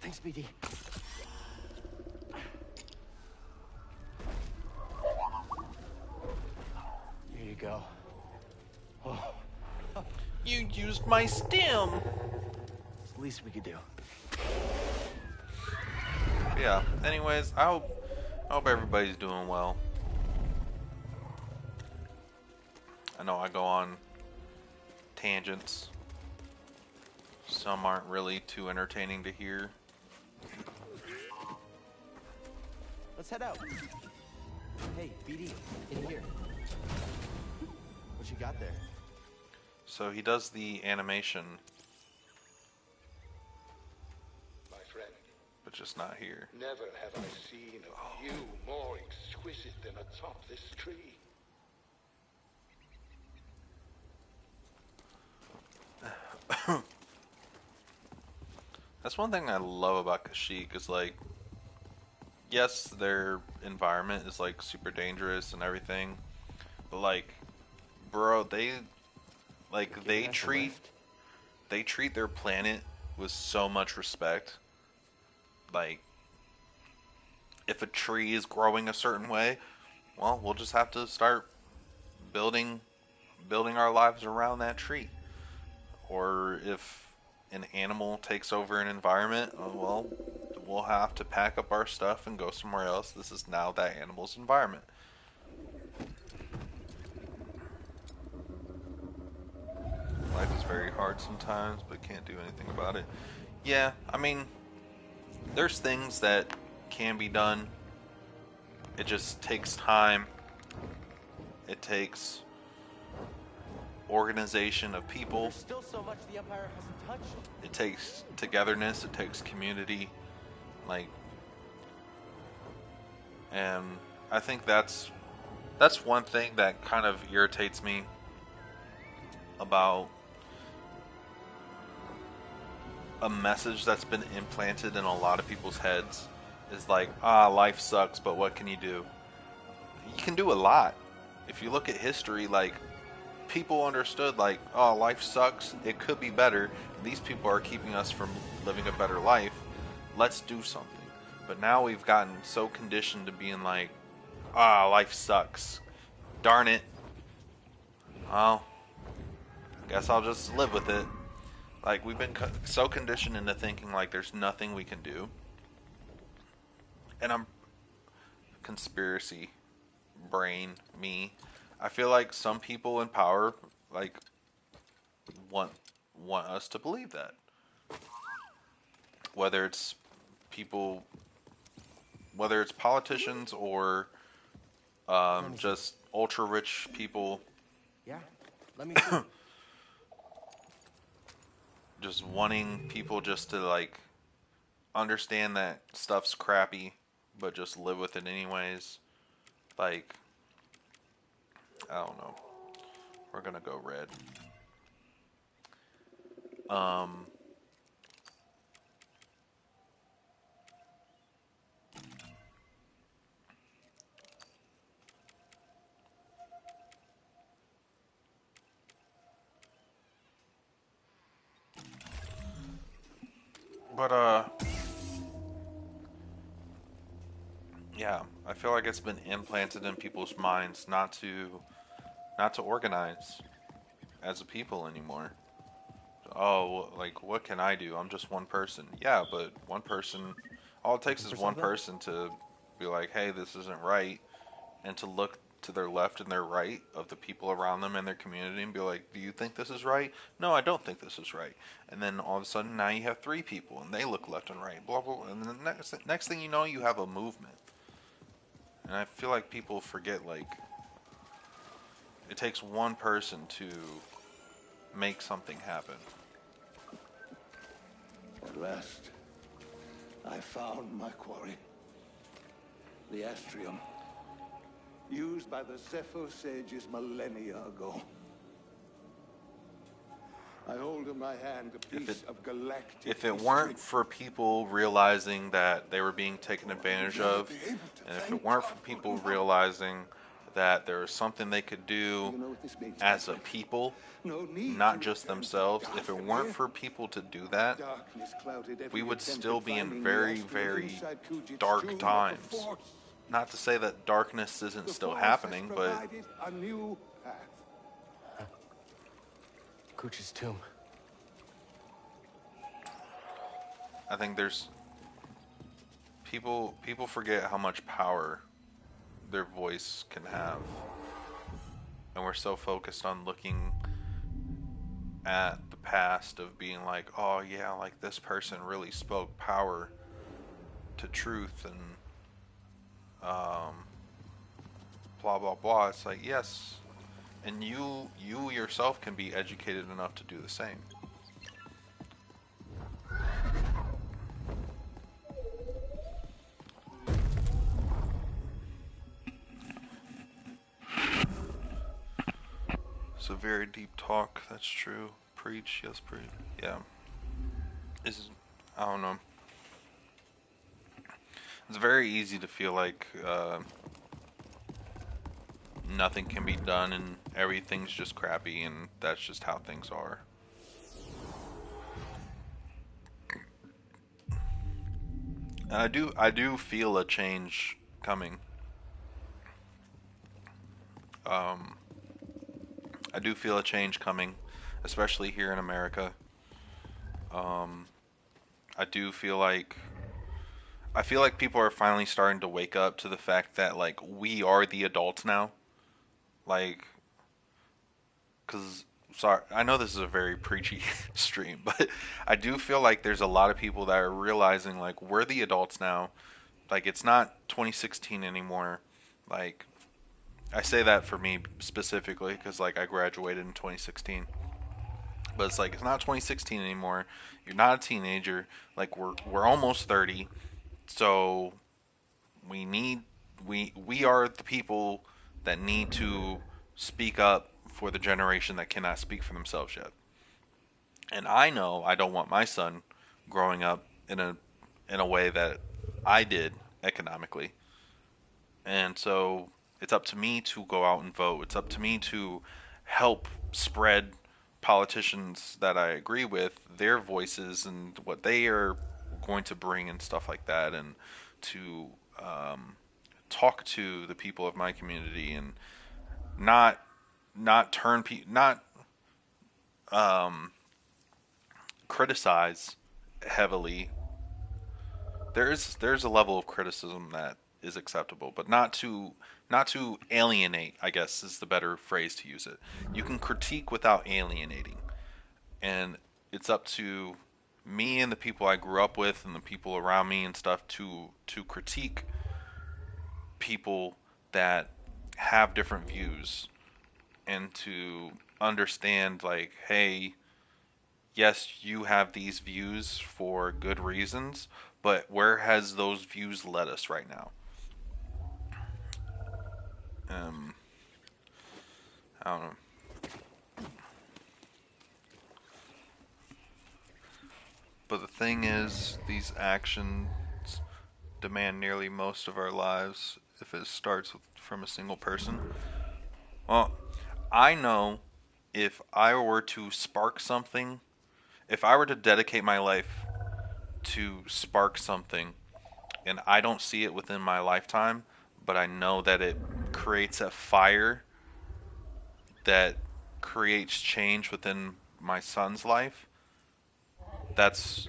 Thanks, BD. Here you go. Oh, You used my stem! it's the least we could do. Yeah, anyways, I hope everybody's doing well. I know I go on tangents. Some aren't really too entertaining to hear. Let's head out. Hey, BD, in here. What you got there? So he does the animation, My friend, but just not here. never have I seen a view more exquisite than atop this tree. That's one thing I love about Kashyyyk is like, yes, their environment is like super dangerous and everything, but like, bro, they Giving us a lift? treat their planet with so much respect. Like, if a tree is growing a certain way, well, we'll just have to start building our lives around that tree. Or if an animal takes over an environment, well, we'll have to pack up our stuff and go somewhere else. This is now that animal's environment. Life is very hard sometimes, but can't do anything about it. Yeah, I mean, there's things that can be done. It just takes time. It takes organization of people. There's still so much the Empire hasn't touched. It takes togetherness. It takes community. Like, and I think that's one thing that kind of irritates me about a message that's been implanted in a lot of people's heads is like, life sucks, but what can you do? You can do a lot. If you look at history, like, people understood, like, oh, life sucks, it could be better, these people are keeping us from living a better life, let's do something. But now we've gotten so conditioned to being like, life sucks, darn it, well, guess I'll just live with it. Like, we've been so conditioned into thinking like there's nothing we can do. And I'm conspiracy brain me. I feel like some people in power like want us to believe that. Whether it's people, whether it's politicians or just ultra rich people. Yeah, let me see. Just wanting people just to like understand that stuff's crappy, but just live with it anyways. Like, I don't know. We're gonna go red. But yeah, I feel like it's been implanted in people's minds not to organize as a people anymore. Oh, like, what can I do? I'm just one person. Yeah, but one person, all it takes is one person to be like, hey, this isn't right, and to to their left and their right of the people around them and their community and be like, do you think this is right? No, I don't think this is right. And then all of a sudden now you have three people and they look left and right, blah, blah, blah. And then next thing you know, you have a movement. And I feel like people forget, like, it takes one person to make something happen. At last, I found my quarry. The astrium. Used by the Zepho sages millennia ago. I hold in my hand a piece of galactic If it history. weren't for people realizing that they were being taken advantage of, and if it weren't for people realizing that there was something they could do as a people, not just themselves, if it weren't for people to do that, we would still be in very, very dark times. Not to say that darkness isn't still happening, but a new path. Cooch's tomb. I think there's people forget how much power their voice can have. And we're so focused on looking at the past of being like, oh yeah, like this person really spoke power to truth and blah blah blah. It's like, yes, and you yourself can be educated enough to do the same. It's a very deep talk. That's true. Preach, yes, preach. Yeah. I don't know. It's very easy to feel like nothing can be done and everything's just crappy and that's just how things are. And I do feel a change coming. I do feel a change coming, especially here in America. I do feel like people are finally starting to wake up to the fact that like we are the adults now. Like, cause sorry, I know this is a very preachy stream, but I do feel like there's a lot of people that are realizing like we're the adults now. Like it's not 2016 anymore. Like I say that for me specifically because like I graduated in 2016. But it's like it's not 2016 anymore. You're not a teenager. Like we're almost 30. So we need we are the people that need to speak up for the generation that cannot speak for themselves yet. And I know I don't want my son growing up in a way that I did economically. And so it's up to me to go out and vote. It's up to me to help spread politicians that I agree with, their voices and what they are going to bring and stuff like that, and to talk to the people of my community and not not um, criticize heavily. There's a level of criticism that is acceptable, but not to alienate, I guess is the better phrase to use it. You can critique without alienating. And it's up to me and the people I grew up with and the people around me and stuff to critique people that have different views and to understand like, hey, yes, you have these views for good reasons, but where has those views led us right now? Um, I don't know. But the thing is, these actions demand nearly most of our lives if it starts from a single person. Well, I know if I were to spark something, if I were to dedicate my life to spark something and I don't see it within my lifetime, but I know that it creates a fire that creates change within my son's life, that's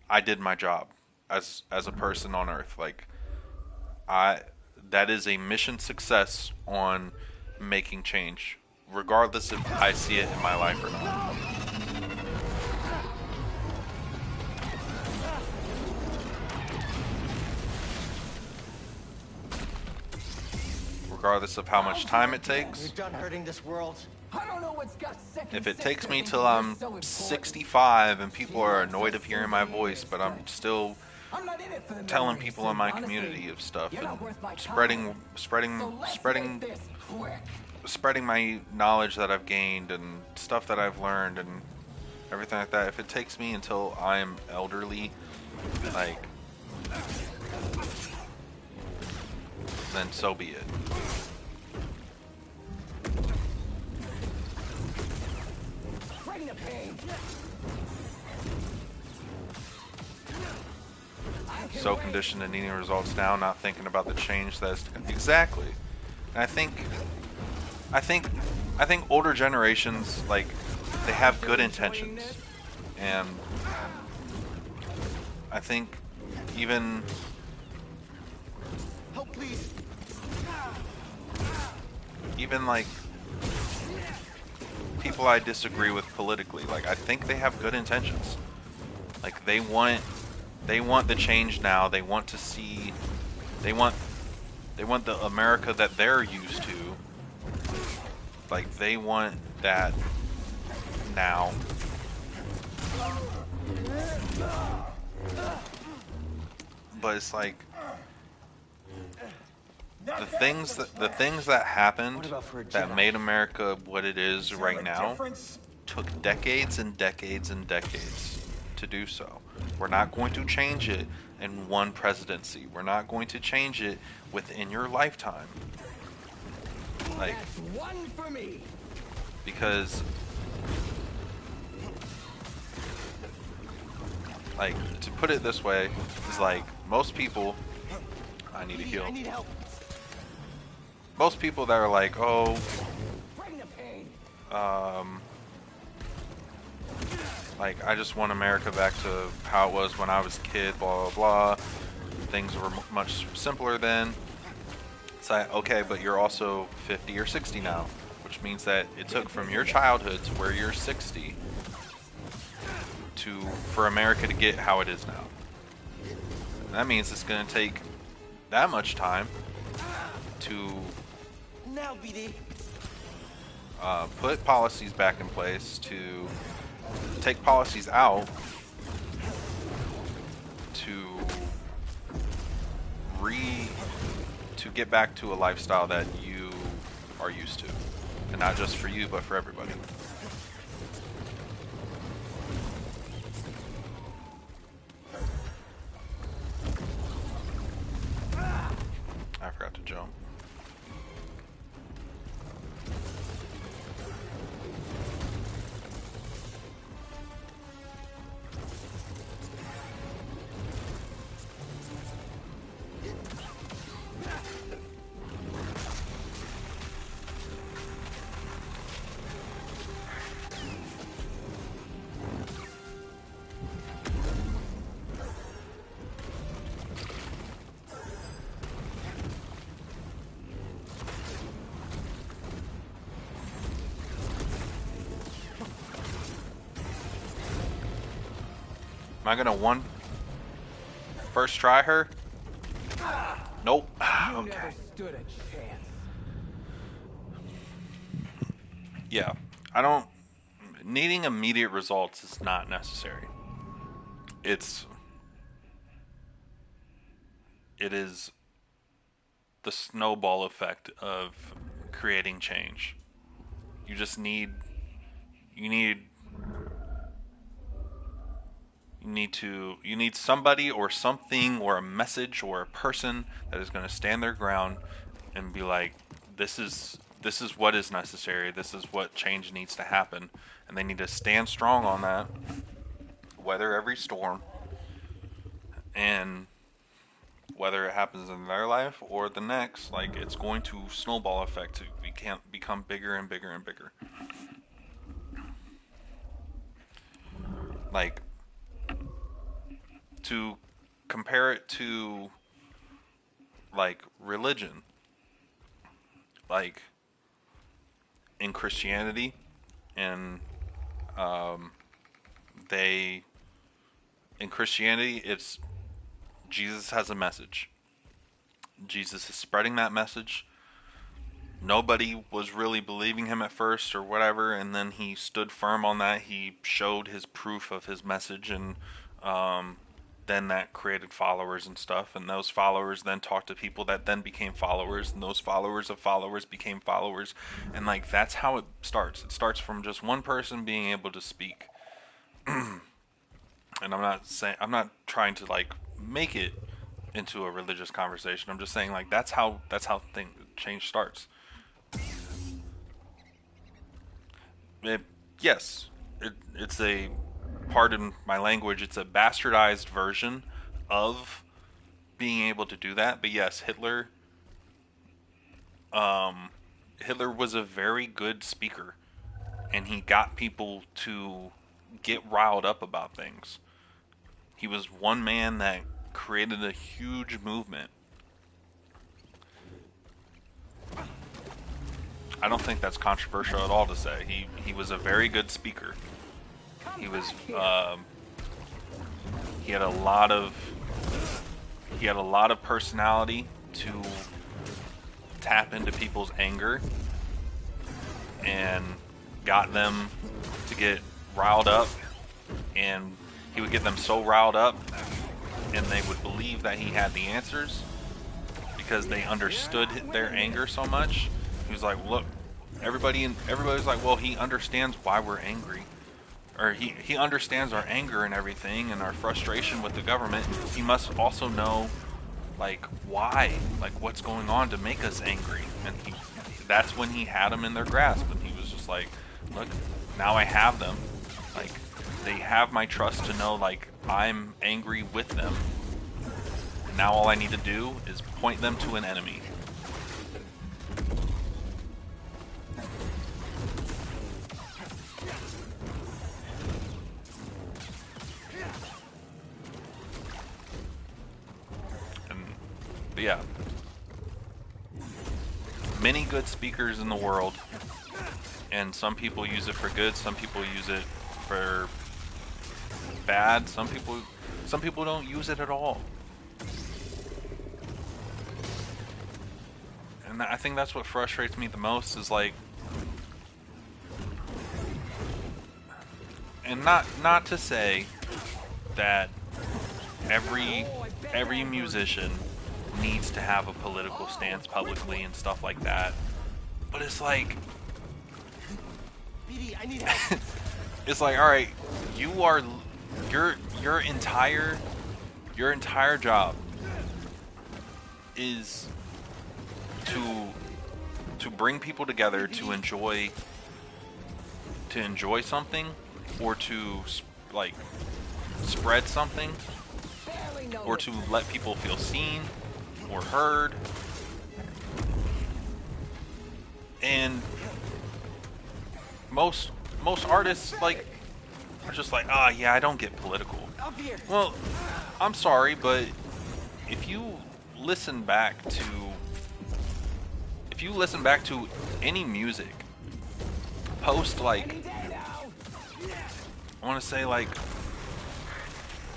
I did my job as a person on earth. Like I that is a mission success on making change, regardless if I see it in my life or not. Regardless of how much time it takes. You're done hurting this world. I don't know what's got second If it sister takes me thinking till you're I'm so important. 65 and people are annoyed of hearing my voice, but I'm still I'm not in it for the telling memories, people in my honestly, community of stuff you're and not worth my spreading time. So let's make this quick. spreading my knowledge that I've gained and stuff that I've learned and everything like that. If it takes me until I'm elderly, like, then so be it. Bring the pain. So conditioned to needing results now, not thinking about the change that's exactly. And I think older generations, like, they have good intentions, and I think even Help, please. even like people I disagree with politically, like, I think they have good intentions. Like, they want the change now. They want to see, they want the America that they're used to. Like, they want that now. But it's like the things that happened that made America what it is right now took decades and decades and decades to do so. We're not going to change it in one presidency. We're not going to change it within your lifetime. Like, That's one for me. because, like, to put it this way, is like most people, I need to heal. I need help. Most people that are like, oh, Bring the pain. like, I just want America back to how it was when I was a kid, blah, blah, blah. Things were much simpler then. It's like, okay, but you're also 50 or 60 now, which means that it took from your childhood to where you're 60 for America to get how it is now. And that means it's going to take that much time to Now, BD. put policies back in place, to take policies out, to get back to a lifestyle that you are used to, and not just for you, but for everybody. I forgot to jump. Am I gonna first try her? Nope. You Okay. never stood a chance. Yeah. I don't. Needing immediate results is not necessary. It is the snowball effect of creating change. You just need. You need. You need somebody or something or a message or a person that is going to stand their ground and be like, this is what is necessary. This is what change needs to happen, and they need to stand strong on that, weather every storm, and whether it happens in their life or the next, like, it's going to snowball effect to become bigger and bigger and bigger. Like, to compare it to like religion. Like in Christianity, and um, they in Christianity, it's Jesus has a message. Jesus is spreading that message. Nobody was really believing him at first or whatever, and then he stood firm on that. He showed his proof of his message, and um, then that created followers and stuff. And those followers then talked to people that then became followers, and those followers of followers became followers. And like that's how it starts. It starts from just one person being able to speak. And I'm not trying to like make it into a religious conversation. I'm just saying like that's how change starts. It, yes, it's a, pardon my language, it's a bastardized version of being able to do that. But yes, um, Hitler was a very good speaker, and he got people to get riled up about things. He was one man that created a huge movement. I don't think that's controversial at all to say. He was a very good speaker. He was he had a lot of personality to tap into people's anger and got them to get riled up, and he would get them so riled up and they would believe that he had the answers because they understood their anger so much. He was like, look, everybody's like, well, he understands why we're angry, or he understands our anger and everything and our frustration with the government. He must also know like why, like what's going on to make us angry. And that's when he had them in their grasp, and he was just like, look, now I have them, like they have my trust to know like I'm angry with them. And now all I need to do is point them to an enemy. But yeah, many good speakers in the world, and some people use it for good, some people use it for bad, some people don't use it at all. And I think that's what frustrates me the most is like, and not to say that every musician needs to have a political stance publicly and stuff like that, but it's like BD, I need help. it's like, all right, your entire job is to bring people together to enjoy something, or to like spread something, or to let people feel seen or heard. And most artists like are just like, ah, yeah, I don't get political. Well, I'm sorry, but if you listen back to any music post, like, I want to say, like,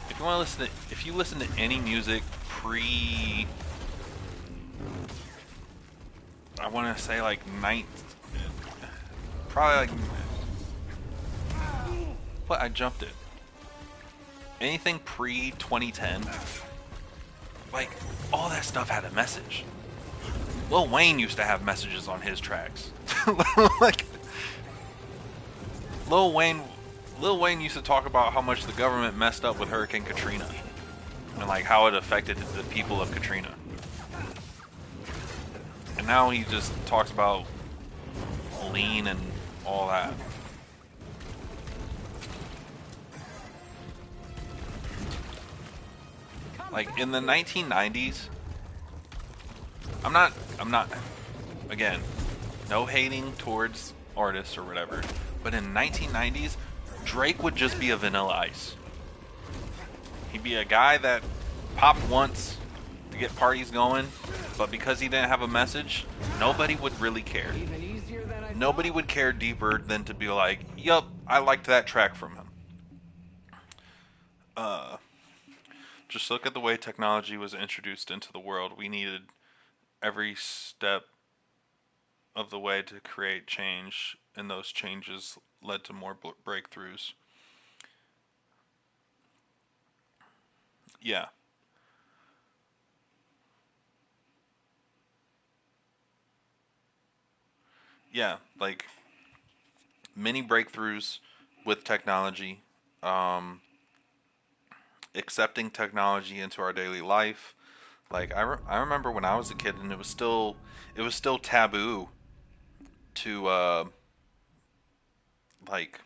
if you listen to any music pre, I want to say like probably like, what, I jumped it. Anything pre 2010, like all that stuff had a message. Lil Wayne used to have messages on his tracks. Like Lil Wayne used to talk about how much the government messed up with Hurricane Katrina and like how it affected the people of Katrina. And now he just talks about lean and all that. Like in the 1990s, I'm not, again, no hating towards artists or whatever, but in 1990s, Drake would just be a Vanilla Ice. He'd be a guy that popped once to get parties going, But because he didn't have a message, nobody would really care. Even easier than I Nobody thought. would care deeper than to be like, yup, I liked that track from him. Uh, just look at the way technology was introduced into the world. We needed every step of the way to create change, and those changes led to more breakthroughs. Yeah, yeah, like many breakthroughs with technology, um, accepting technology into our daily life. Like I remember when I was a kid, and it was still taboo to like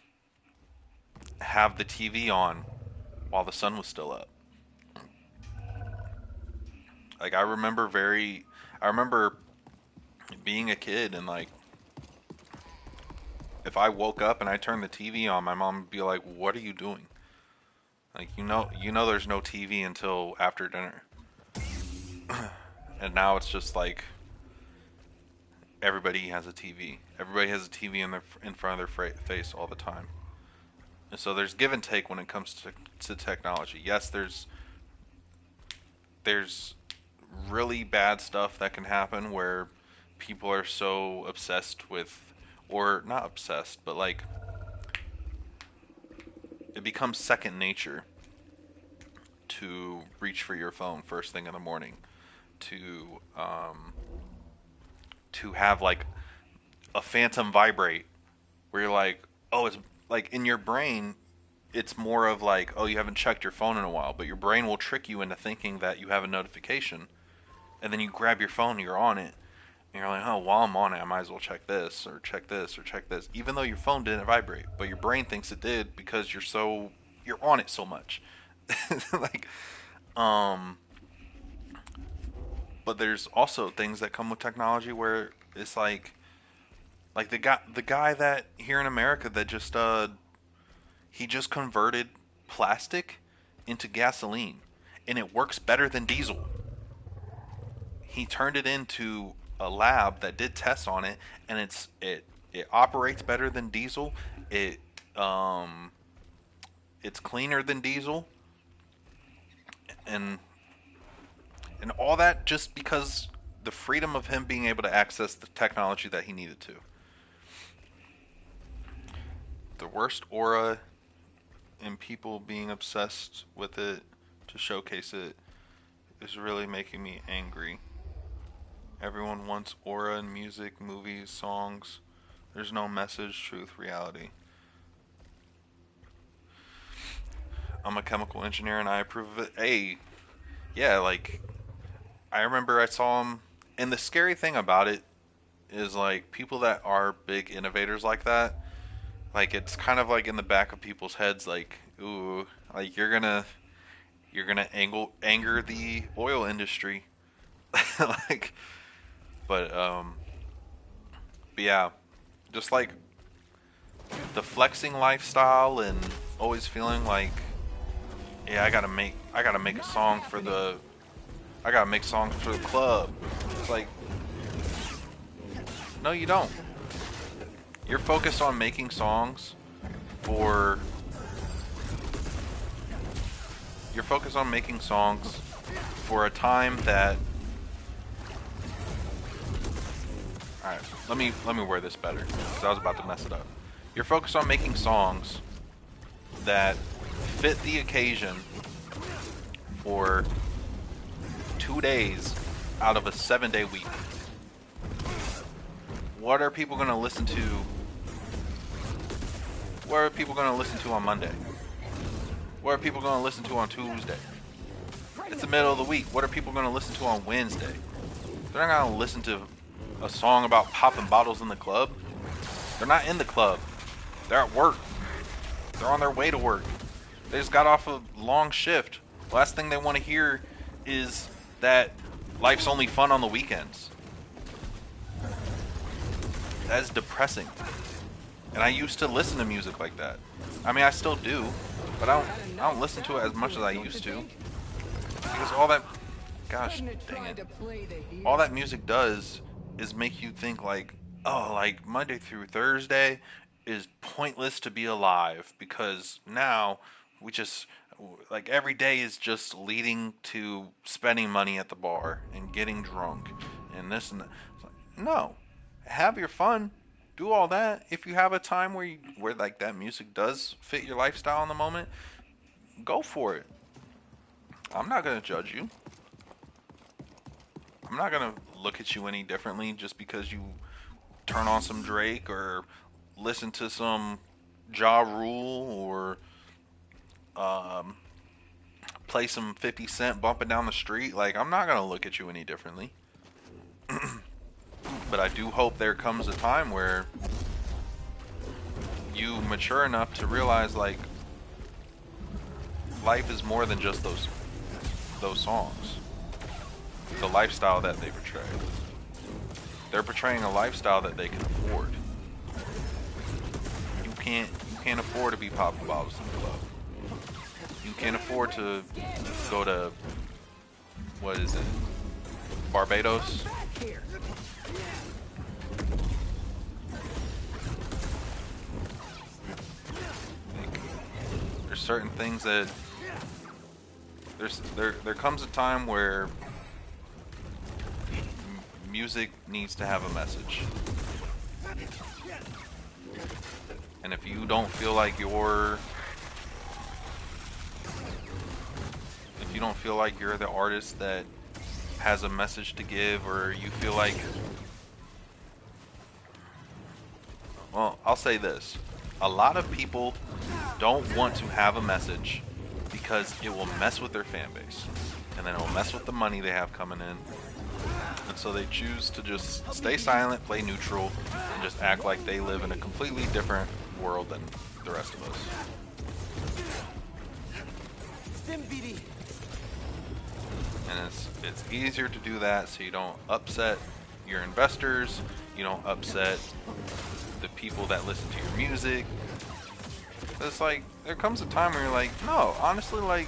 have the TV on while the sun was still up. Like I remember being a kid and like if I woke up and I turned the TV on, my mom would be like, "What are you doing?" Like you know there's no TV until after dinner. And now it's just like everybody has a TV. Everybody has a TV in front of their face all the time. And so there's give and take when it comes to technology. Yes, there's really bad stuff that can happen where people are so obsessed with, or not obsessed, but like it becomes second nature to reach for your phone first thing in the morning, to um, to have like a phantom vibrate where you're like, oh, it's like in your brain, it's more of like, oh, you haven't checked your phone in a while, but your brain will trick you into thinking that you have a notification, and then you grab your phone, and you're on it, and you're like, oh, while I'm on it, I might as well check this or check this or check this, even though your phone didn't vibrate, but your brain thinks it did because you're on it so much. like, um, but there's also things that come with technology where it's like the guy that here in America that just he just converted plastic into gasoline, and it works better than diesel. He turned it into a lab that did tests on it, and it operates better than diesel. It um it's cleaner than diesel, and all that just because the freedom of him being able to access the technology that he needed to. The worst aura and people being obsessed with it to showcase it is really making me angry. Everyone wants aura in music, movies, songs. There's no message, truth, reality. I'm a chemical engineer and I approve of it. Hey, yeah, like I remember I saw him, and the scary thing about it is like people that are big innovators like that, like it's kind of like in the back of people's heads, like, ooh, like you're gonna anger the oil industry, like, but but yeah, just like the flexing lifestyle and always feeling like, yeah, I gotta make a song for the I gotta make songs for the club. It's like, no, you don't. You're focused on making songs for you're focused on making songs for a time that, all right, let me word this better because I was about to mess it up. You're focused on making songs that fit the occasion for 2 days out of a 7-day week. What are people going to listen to? What are people going to listen to on Monday? What are people going to listen to on Tuesday? It's the middle of the week. What are people going to listen to on Wednesday? They're not going to listen to a song about popping bottles in the club. They're not in the club. They're at work. They're on their way to work. They just got off a long shift. Last thing they want to hear is that life's only fun on the weekends. That is depressing. And I used to listen to music like that. I mean, I still do, but I don't listen to it as much as I used to. Because Gosh Couldn't have dang tried it. to play the hero. All that music does is make you think like, oh, like Monday through Thursday is pointless to be alive because now we just like every day is just leading to spending money at the bar and getting drunk and this and that. It's like, no, have your fun, do all that. If you have a time where like that music does fit your lifestyle in the moment, go for it. I'm not gonna judge you. I'm not gonna look at you any differently just because you turn on some Drake or listen to some Ja Rule or um, play some 50 Cent bumping down the street. Like, I'm not gonna look at you any differently. But I do hope there comes a time where you mature enough to realize like life is more than just those songs. The lifestyle that they portray. They're portraying a lifestyle that they can afford. You can't afford to be popping bottles in the club. You can't afford to go to what is it? Barbados? Like, there's certain things that there comes a time where music needs to have a message. And if you don't feel like you're the artist that has a message to give, or you feel like, well, I'll say this. A lot of people don't want to have a message because it will mess with their fan base. And then it will mess with the money they have coming in. And so they choose to just stay silent, play neutral, and just act like they live in a completely different world than the rest of us. And it's easier to do that so you don't upset your investors, you don't upset the people that listen to your music. It's like there comes a time where you're like, no, honestly, like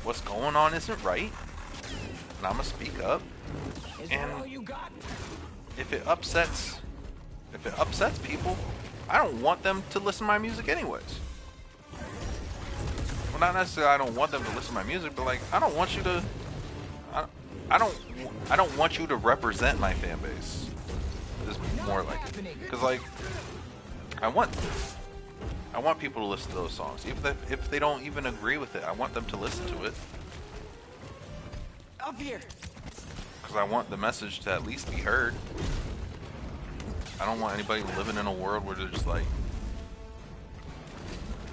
what's going on isn't right, and I'm gonna speak up. And if it upsets people, I don't want them to listen to my music anyways. Well, not necessarily I don't want them to listen to my music, but like I don't want you to I, I don't I don't want you to represent my fan base. Is more like because like I want people to listen to those songs, even if they don't even agree with it. I want them to listen to it. Up here. Because I want the message to at least be heard. I don't want anybody living in a world where they're just like,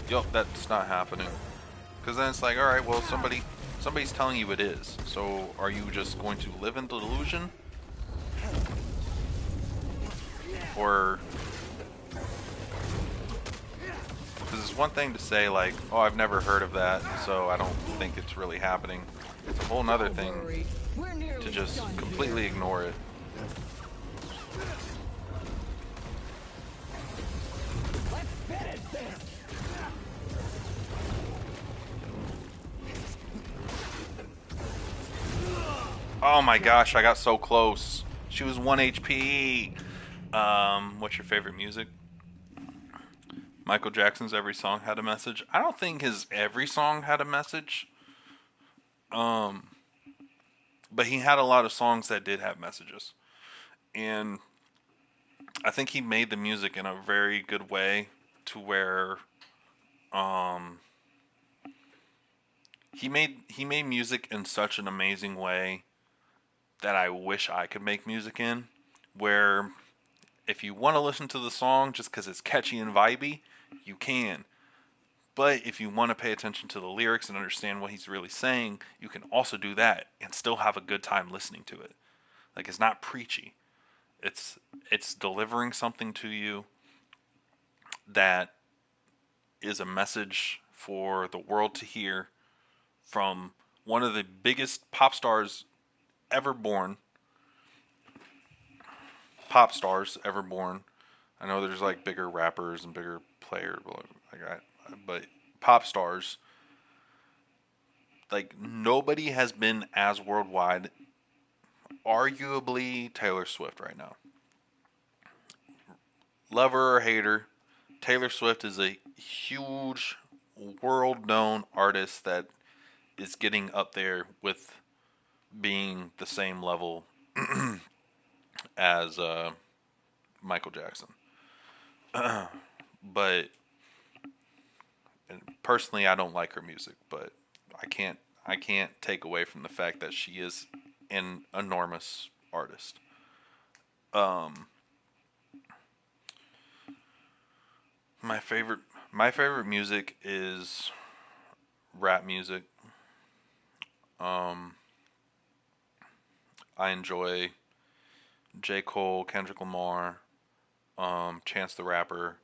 yup, that's not happening. Because then it's like, alright, well, somebody's telling you it is. So are you just going to live in delusion? Or... because it's one thing to say like, oh, I've never heard of that, so I don't think it's really happening. It's a whole nother thing to just completely ignore it. Oh my gosh, I got so close. She was 1 HP. What's your favorite music? Michael Jackson's every song had a message. I don't think his every song had a message. Um, but he had a lot of songs that did have messages. And I think he made the music in a very good way to where um he made music in such an amazing way that I wish I could make music in, where if you want to listen to the song just because it's catchy and vibey, you can. But if you want to pay attention to the lyrics and understand what he's really saying, you can also do that and still have a good time listening to it. Like it's not preachy. It's delivering something to you that is a message for the world to hear from one of the biggest pop stars ever born. Pop stars ever born. I know there's like bigger rappers and bigger players, but pop stars like nobody has been as worldwide, arguably Taylor Swift right now. Lover or hater, Taylor Swift is a huge world known artist that is getting up there with being the same level as Michael Jackson. But personally, I don't like her music, but I can't I can't take away from the fact that she is an enormous artist. Um, my favorite my favorite music is rap music. Um, I enjoy J. Cole, Kendrick Lamar, Chance the Rapper.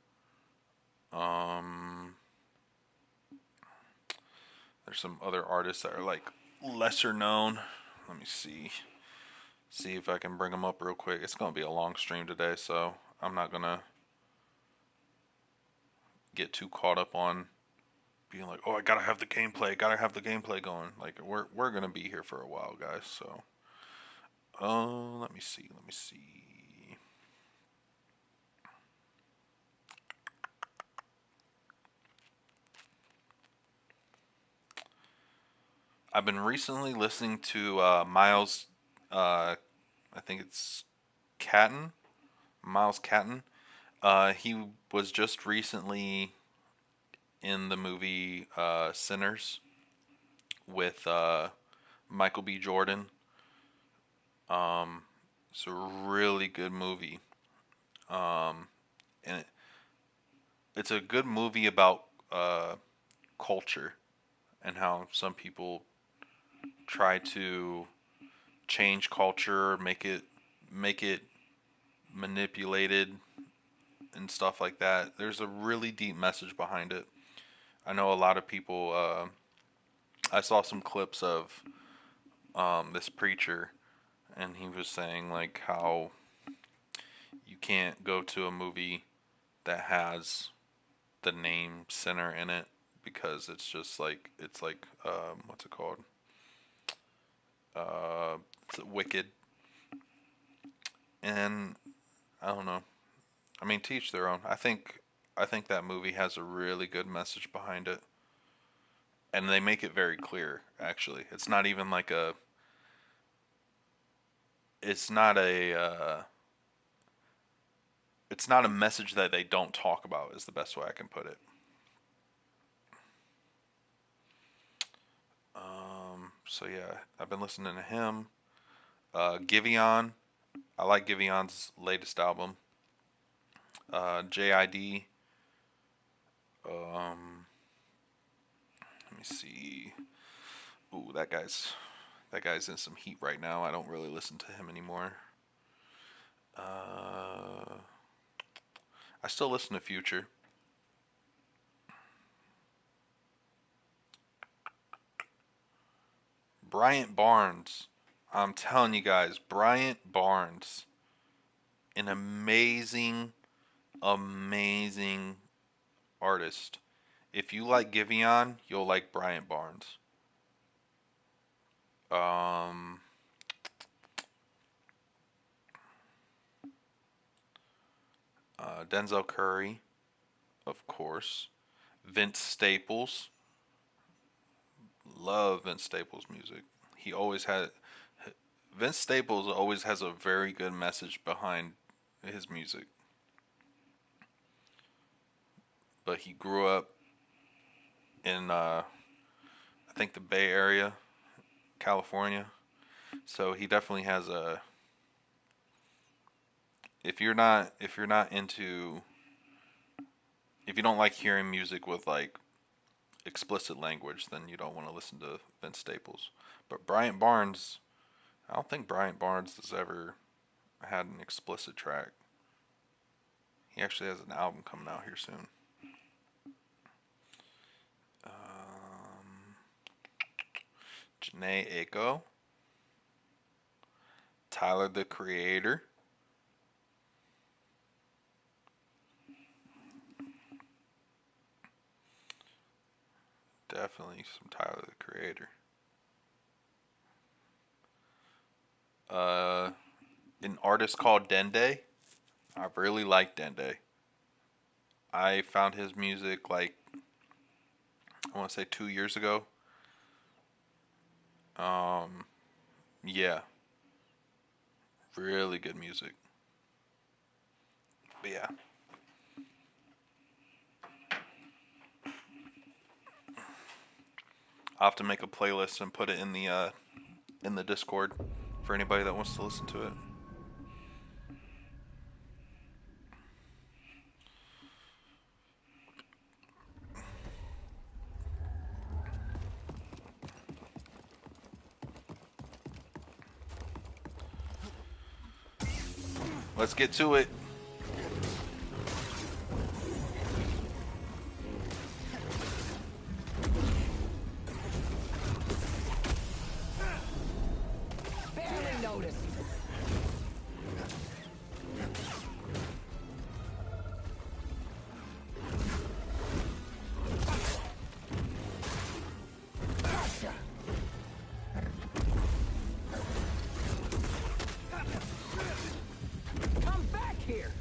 Um, there's some other artists that are like lesser known. Let me see if I can bring them up real quick. It's gonna be a long stream today, so I'm not gonna get too caught up on being like, oh, I gotta have the gameplay going. Like we're gonna be here for a while, guys. So, let me see. I've been recently listening to Miles. I think it's Catton. Miles Catton. He was just recently in the movie Sinners with Michael B. Jordan. It's a really good movie. Um, and it's a good movie about uh, culture and how some people try to change culture, make it manipulated and stuff like that. There's a really deep message behind it. I know a lot of people. I saw some clips of this preacher, and he was saying like how you can't go to a movie that has the name sinner in it because it's like what's it called? Uh, it's wicked, and I don't know. I mean, teach their own. I think that movie has a really good message behind it, and they make it very clear. Actually, it's not a message that they don't talk about. Is the best way I can put it. So yeah, I've been listening to him. Giveon, I like Giveon's latest album. JID. Um, Let me see. Ooh, that guy's in some heat right now. I don't really listen to him anymore. Uh, I still listen to Future. Bryant Barnes. I'm telling you guys, Bryant Barnes, an amazing, amazing artist. If you like Giveon, you'll like Bryant Barnes. Um, Denzel Curry, of course. Vince Staples. Love Vince Staples music. He always had Vince Staples always has a very good message behind his music. But he grew up in I think the Bay Area, California. So he definitely has a if you're not into if you don't like hearing music with like explicit language, then you don't want to listen to Vince Staples. But Bryant Barnes, I don't think Bryant Barnes has ever had an explicit track. He actually has an album coming out here soon. Um, Janae Aiko, Tyler the Creator, definitely some Tyler the Creator. Uh, an artist called Dende. I really like Dende. I found his music like I want to say 2 years ago. Um, yeah, really good music. But yeah, I'll have to make a playlist and put it in the Discord for anybody that wants to listen to it. Let's get to it. Barely noticed. Come back here.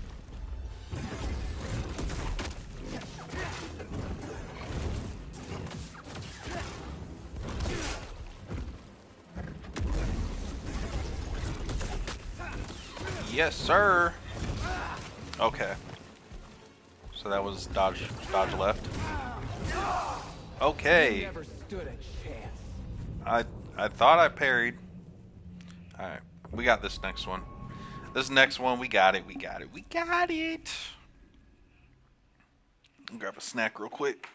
Yes, sir. Okay. So that was dodge left. You Okay. never stood a chance. I I thought I parried. All right. We got this next one. This next one, we got it. We got it. We got it. Grab a snack real quick.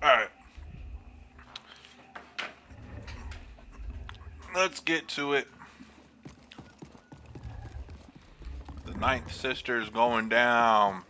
All right. Let's get to it. The Ninth sister's going down.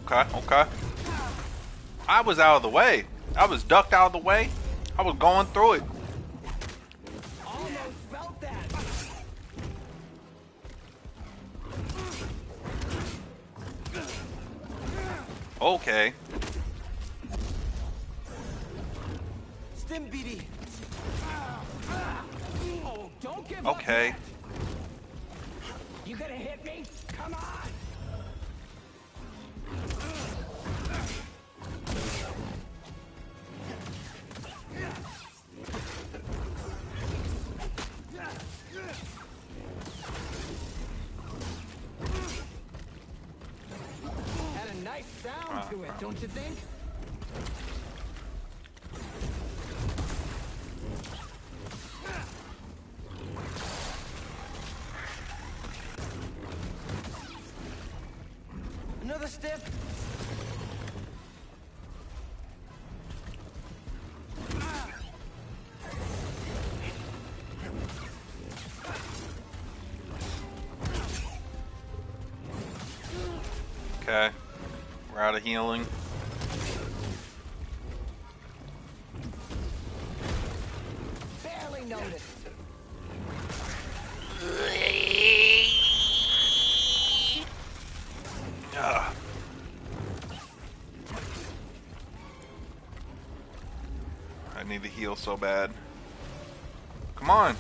Okay, okay. I was out of the way. I was ducked out of the way. I was going through it. Almost felt that. Okay. Stim BD. Oh, don't give up Okay. yet. You gonna hit me? Come on. Had a nice sound to it, don't you think? Another step. Okay. We're out of healing. Barely noticed. Ugh. I need to heal so bad. Come on.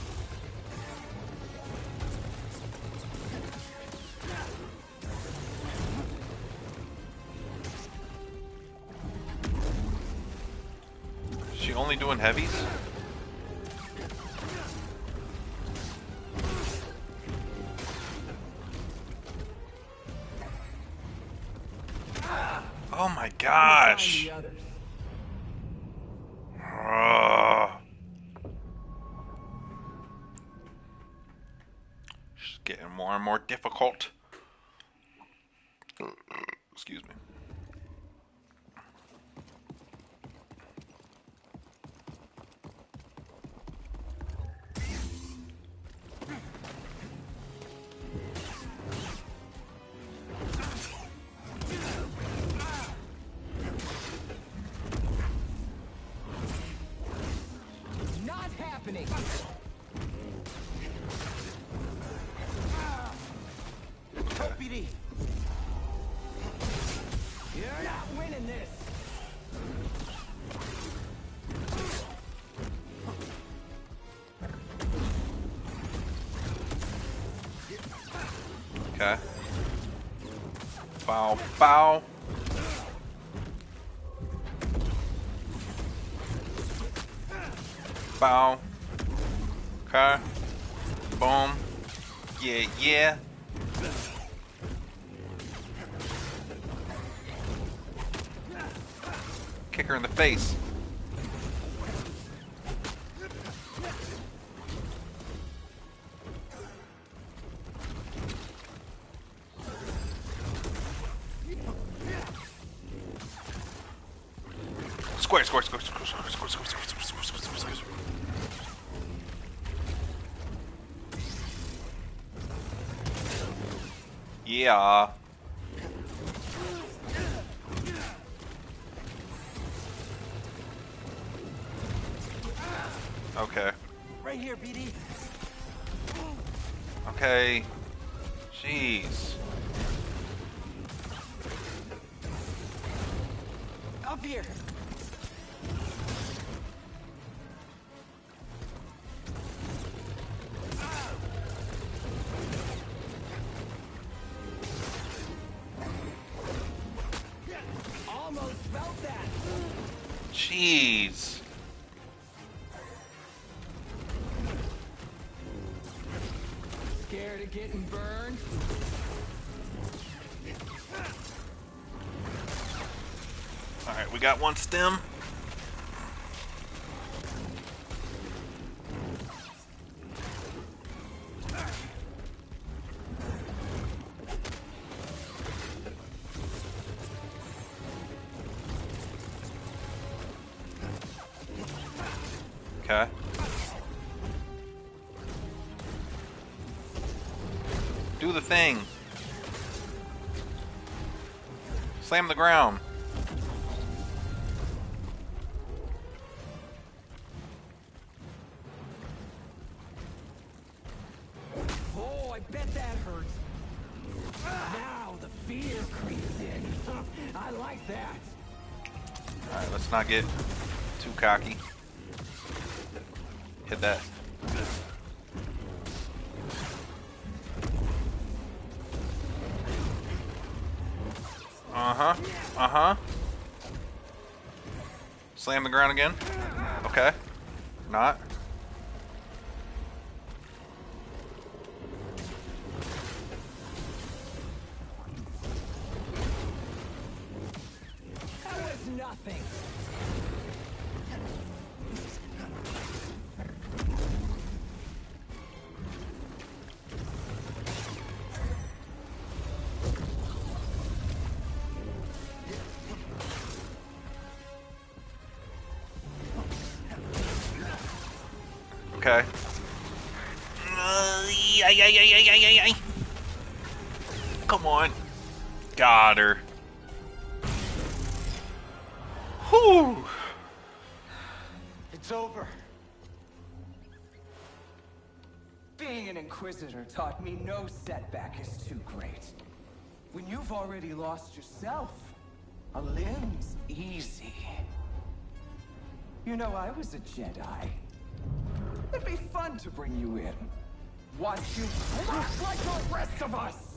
Is she only doing heavies? Oh my gosh. Find the others. Ugh. It's getting more and more difficult. Excuse me. Not happening. Help BD. You're not winning this. Okay. Bow, bow. Bow. Okay. Boom. Yeah, yeah. Kick her in the face. Square, square, square, square, square, square, square, square, square, square, square, square, square. Yeah. Okay. Right here, BD. Okay. Jeez. Up here. Almost felt that. Jeez. Scared of getting burned? Alright, we got one stem. Okay. Do the thing. Slam the ground. Oh, I bet that hurts. Now the fear creeps in. I like that. Alright, let's not get too cocky. Hit that. Uh-huh. Uh-huh. Slam the ground again. Okay. Not. That was nothing. Okay. Come on. Got her. Whew. It's over. Being an Inquisitor taught me no setback is too great. When you've already lost yourself, a limb's easy. You know, I was a Jedi. It'd be fun to bring you in. Watch you crack like the rest of us!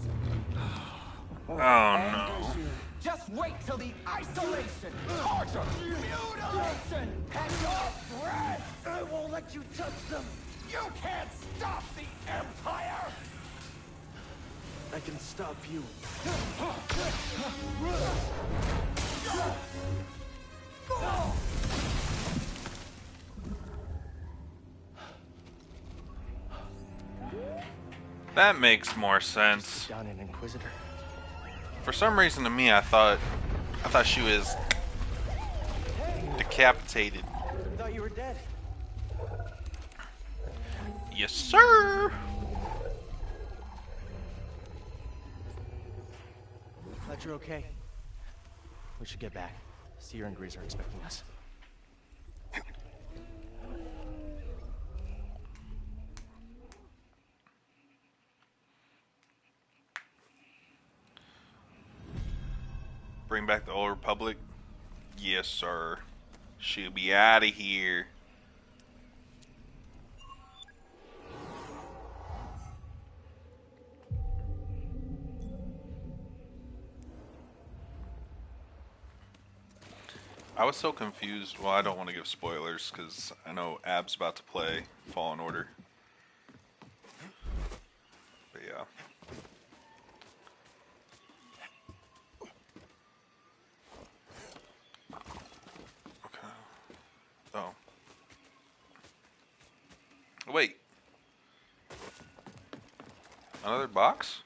Oh no. Just wait till the isolation, torture, mutilation, and your breath! I won't let you touch them! You can't stop the Empire! I can stop you. That makes more sense. Down an Inquisitor. For some reason to me I thought she was decapitated. I thought you were dead. Yes, sir. Glad you're okay. We should get back. Seer and Grease are expecting us. Bring back the Old Republic. Yes, sir. She'll be out of here. I was so confused. Well, I don't want to give spoilers because I know Ab's about to play Fallen Order. But yeah. Okay. Oh. Wait. Another box?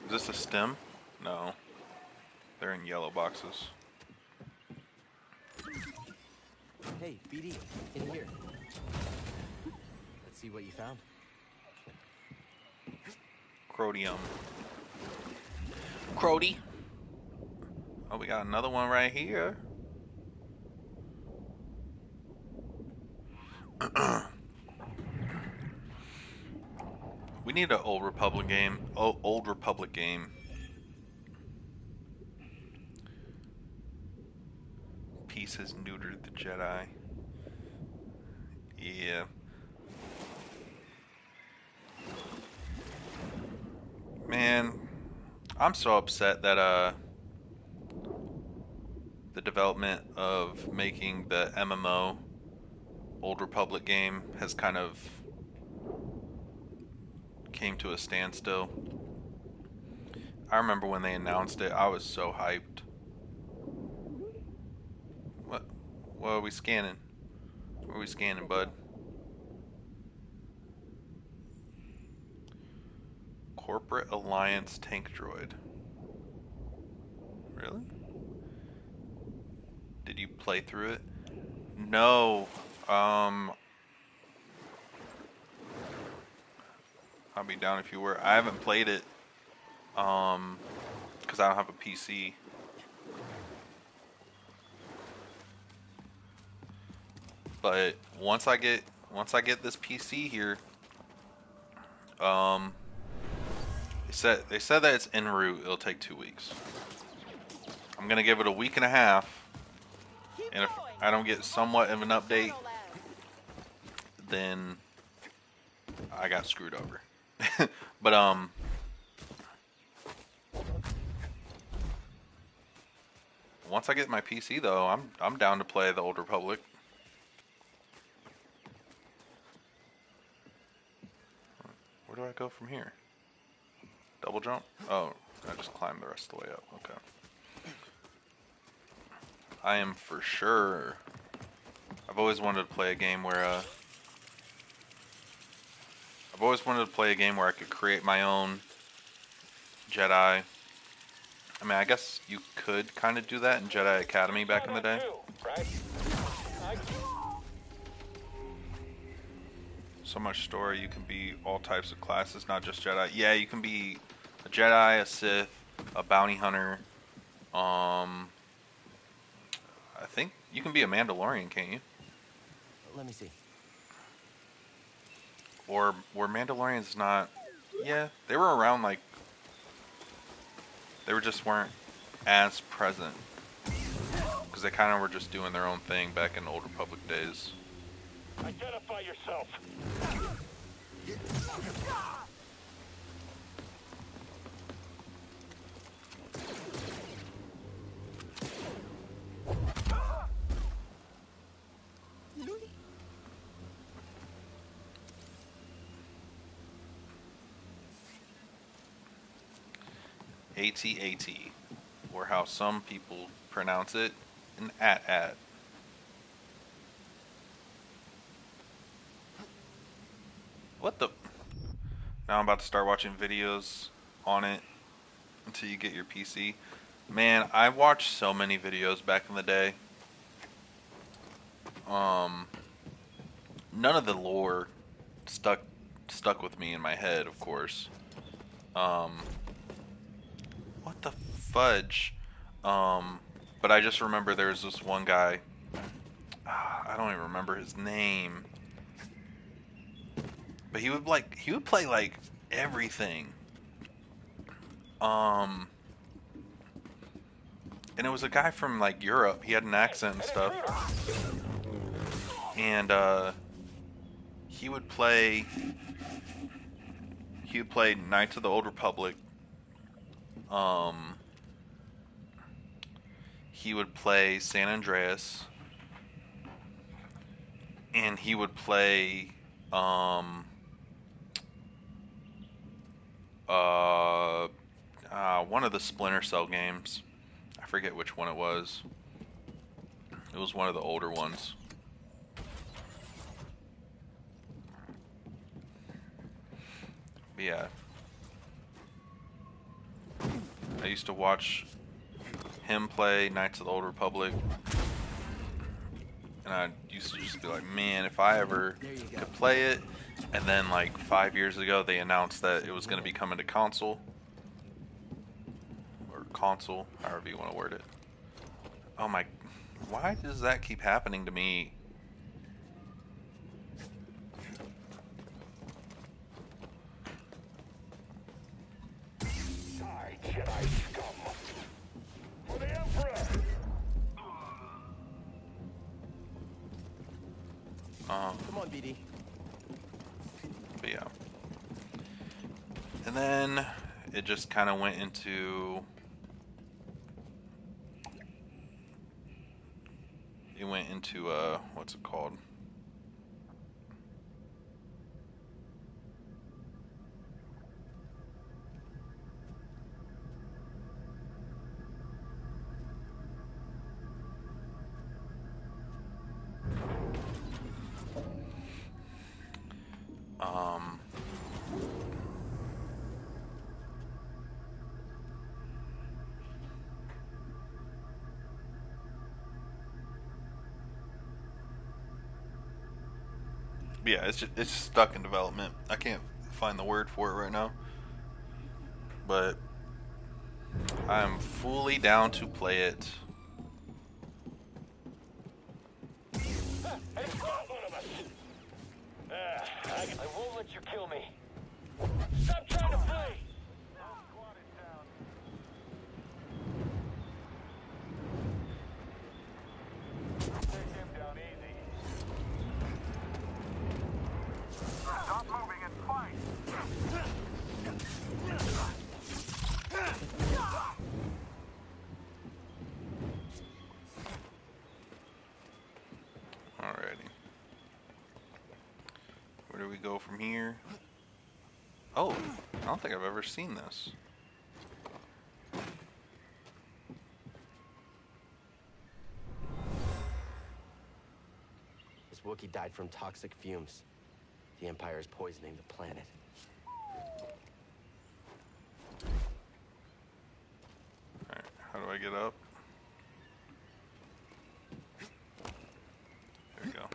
Is this a stem? No. They're in yellow boxes. Hey, BD, in here. Let's see what you found. Crodium. Crody. Oh, we got another one right here. We need an Old Republic game. Oh, Old Republic game. Peace has neutered the Jedi. Yeah. Man, I'm so upset that the development of making the MMO Old Republic game has kind of came to a standstill. I remember when they announced it, I was so hyped. What are we scanning? What are we scanning, bud? Corporate Alliance tank droid. Really? Did you play through it? No. I'll be down if you were. I haven't played it. Because I don't have a PC. But once I get this PC here, um, they said that it's en route. It'll take 2 weeks. I'm gonna give it a week and a half, and if I don't get somewhat of an update, then I got screwed over. But once I get my PC though, I'm down to play the Old Republic. Where do I go from here? Double jump? Oh, I just climbed the rest of the way up. Okay. I am for sure. I've always wanted to play a game where I could create my own Jedi. I mean, I guess you could kind of do that in Jedi Academy back in the day. So much story. You can be all types of classes, not just Jedi. Yeah, you can be a Jedi, a Sith, a bounty hunter. I think you can be a Mandalorian, can't you? Let me see. Or were Mandalorians not? Yeah, they were around, like, they just weren't as present because they kind of were just doing their own thing back in Old Republic days. Identify yourself. AT-AT, or how some people pronounce it, an AT-AT. What the? Now I'm about to start watching videos on it until you get your PC. Man, I watched so many videos back in the day. None of the lore stuck with me in my head, of course. What the fudge? But I just remember there was this one guy. I don't even remember his name. But he would play like everything. And it was a guy from like Europe. He had an accent and stuff. And he would play Knights of the Old Republic. He would play San Andreas. And he would play one of the Splinter Cell games. I forget which one it was. It was one of the older ones. But yeah. I used to watch him play Knights of the Old Republic. And I used to just be like, man, if I ever could play it. And then like 5 years ago, they announced that it was going to be coming to console. Or console, however you want to word it. Oh my, why does that keep happening to me? Die, Jedi scum. For the Emperor. Come on, BD. But yeah. And then it just kind of went into... what's it called? Yeah, it's stuck in development. I can't find the word for it right now, but I'm fully down to play it. Hey, got one of us. I won't let you kill me. Stop trying to flee. Take him down easy. Stop moving and fight. Alrighty. Where do we go from here? Oh, I don't think I've ever seen this. This Wookiee died from toxic fumes. The Empire is poisoning the planet. Alright, how do I get up? There we go.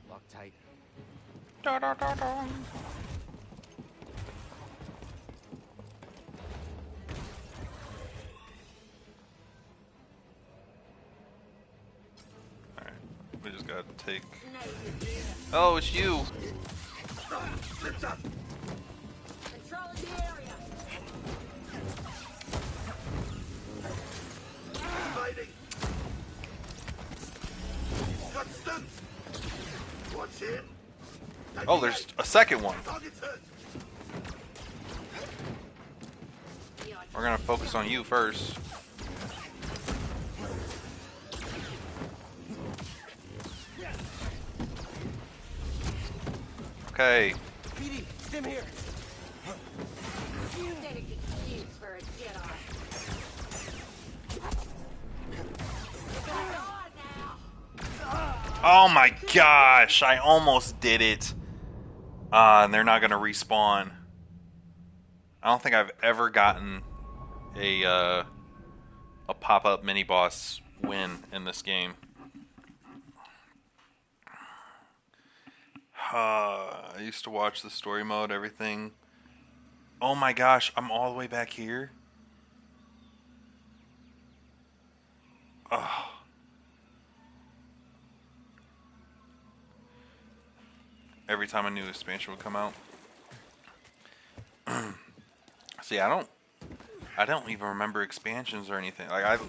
Lock tight. Da, da, da, da. Alright, we just gotta take... Oh, it's you! Controlling the area. Fighting. Constant. Watch him. Oh, there's a second one! Target's hurt. We're gonna focus on you first. Okay. BD, stim here. Pathetic excuse for a Jedi. Going on now. Oh my gosh, I almost did it. And they're not gonna respawn. I don't think I've ever gotten a pop-up mini-boss win in this game. I used to watch the story mode, everything. Oh my gosh, I'm all the way back here. Oh. Every time a new expansion would come out. See, I don't even remember expansions or anything. Like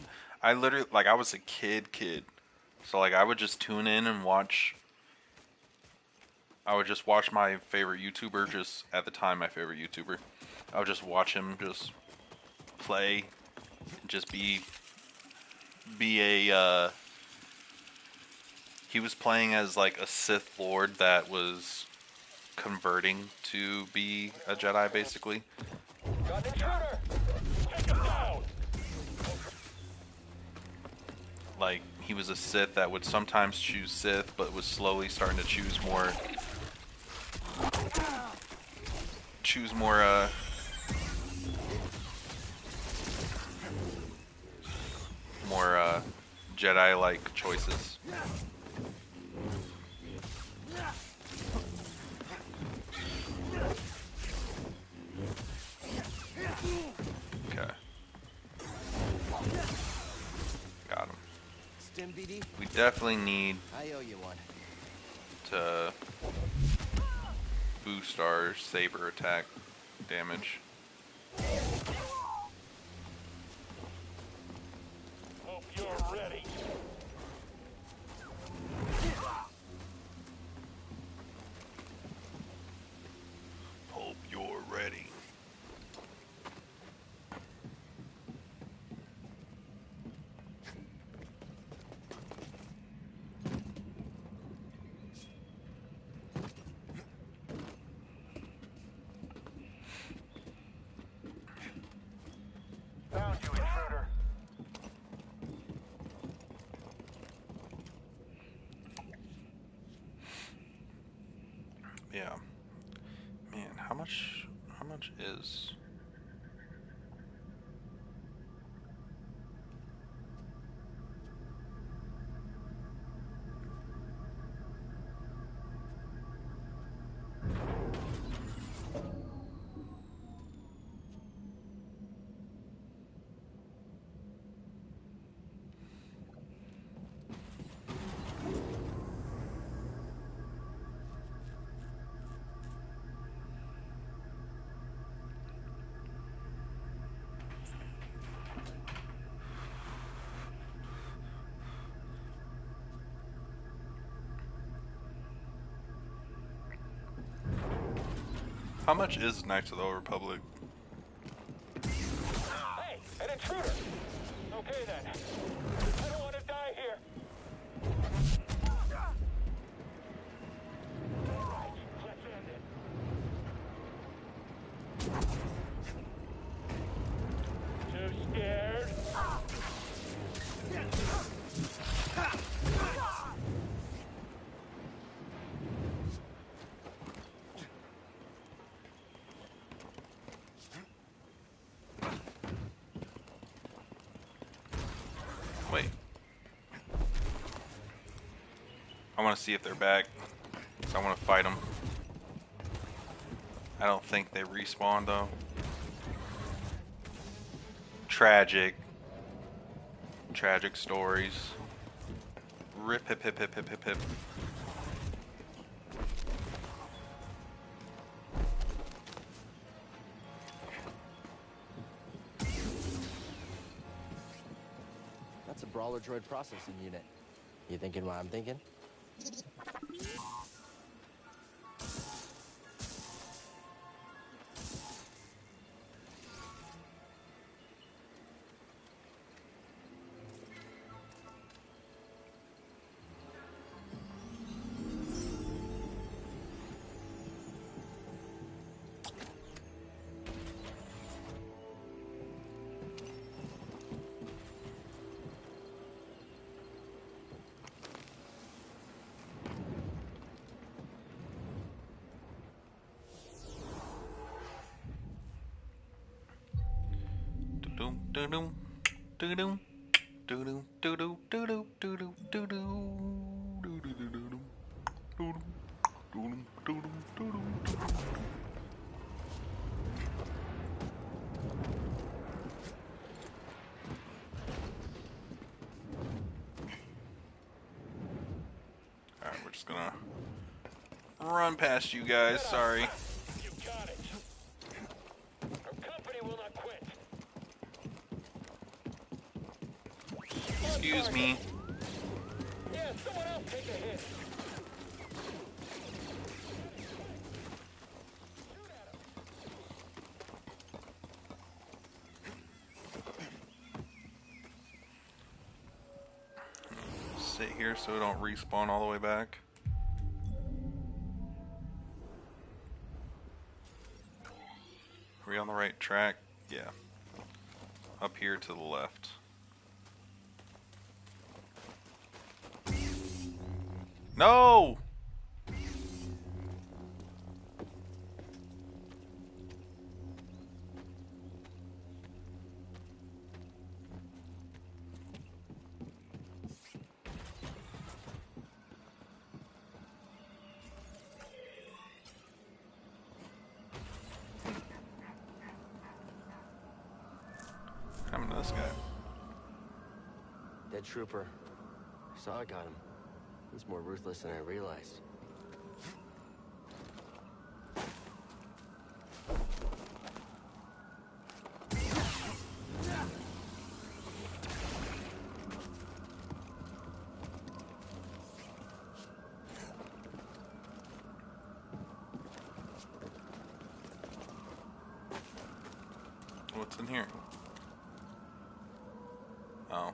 I literally, like, I was a kid. So like I would just tune in and watch. I would just watch my favorite YouTuber, just at the time my favorite YouTuber. I would just watch him just play, just be a. He was playing as like a Sith Lord that was converting to be a Jedi, basically. Got an intruder. Take him down. Like, he was a Sith that would sometimes choose Sith, but was slowly starting to choose more Jedi-like choices. Okay. Got him. Stim, BD. We definitely need I owe you one. to boost our saber attack damage. Hope you're ready. Hope you're ready. Found you, intruder. Yeah. Man, how much is How much is Knights of the Old Republic? Hey, an intruder! Okay then. I don't want to die here. Alright, let's end it. Too scared? Wait. I want to see if they're back. So I want to fight them. I don't think they respawn though. Tragic. Tragic stories. Rip hip hip hip hip hip hip. That's a brawler droid processing unit. You thinking what I'm thinking? Doo-doo, doo-doo, doo-doo, doo-doo, doo-doo, doo-doo, doo-doo, doo-doo, doo-doo, doo-doo, doo-doo, doo-doo, doo-doo, doo-doo. Alright, we're just gonna run past you guys, sorry. You got it. Our company will not quit. Excuse me. Yeah, someone else take a hit. Sit here so we don't respawn all the way back. Are we on the right track? Yeah. Up here to the left. No! What happened to this guy? Dead trooper. Saw I got him. He's more ruthless than I realized. What's in here? Oh.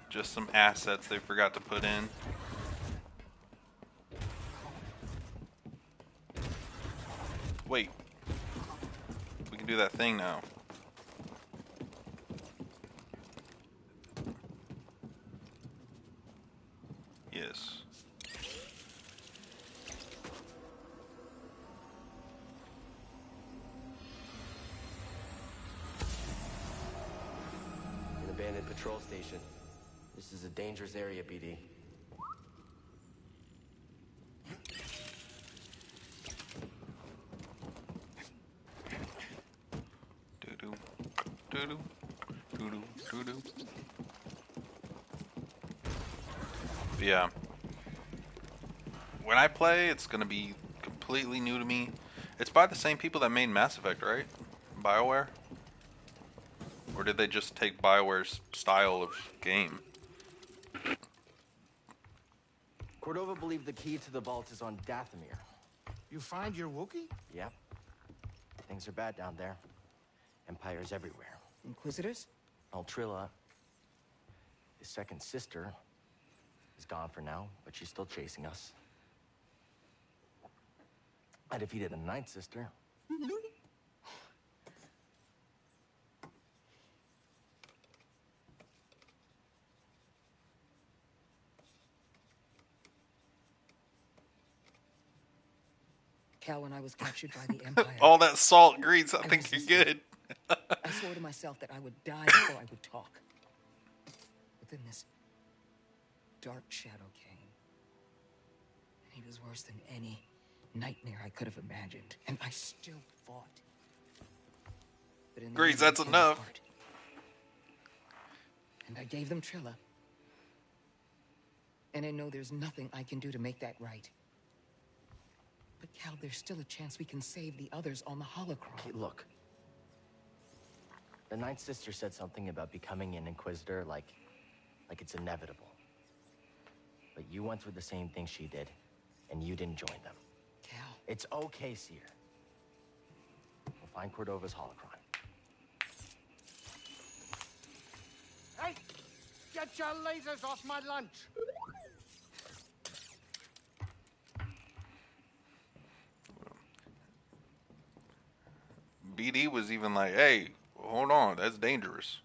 Just some assets they forgot to put in. Wait. We can do that thing now. Yes. An abandoned patrol station. This is a dangerous area, BD. Doo-doo. Doo-doo. Doo-doo. Doo-doo. But yeah. When I play, it's gonna be completely new to me. It's by the same people that made Mass Effect, right? BioWare? Or did they just take BioWare's style of game? Cordova believed the key to the vault is on Dathomir. You find your Wookiee? Yep. Things are bad down there. Empires everywhere. Inquisitors? Altrilla, his second sister, is gone for now, but she's still chasing us. I defeated the ninth sister. Cal, when I was captured by the Empire, All that salt grease, I think you're resisted. good. I swore to myself that I would die before I would talk. But then this dark shadow came. And he was worse than any nightmare I could have imagined. And I still fought. But in the Grease, end, I that's fell enough. apart. And I gave them Trilla. And I know there's nothing I can do to make that right. But Cal, there's still a chance we can save the others on the holocron. Okay, look. The ninth sister said something about becoming an Inquisitor like it's inevitable. But you went through the same thing she did, and you didn't join them. Cal. It's okay, Seer. We'll find Cordova's holocron. Hey! Get your lasers off my lunch! BD was even like, hey, hold on, that's dangerous.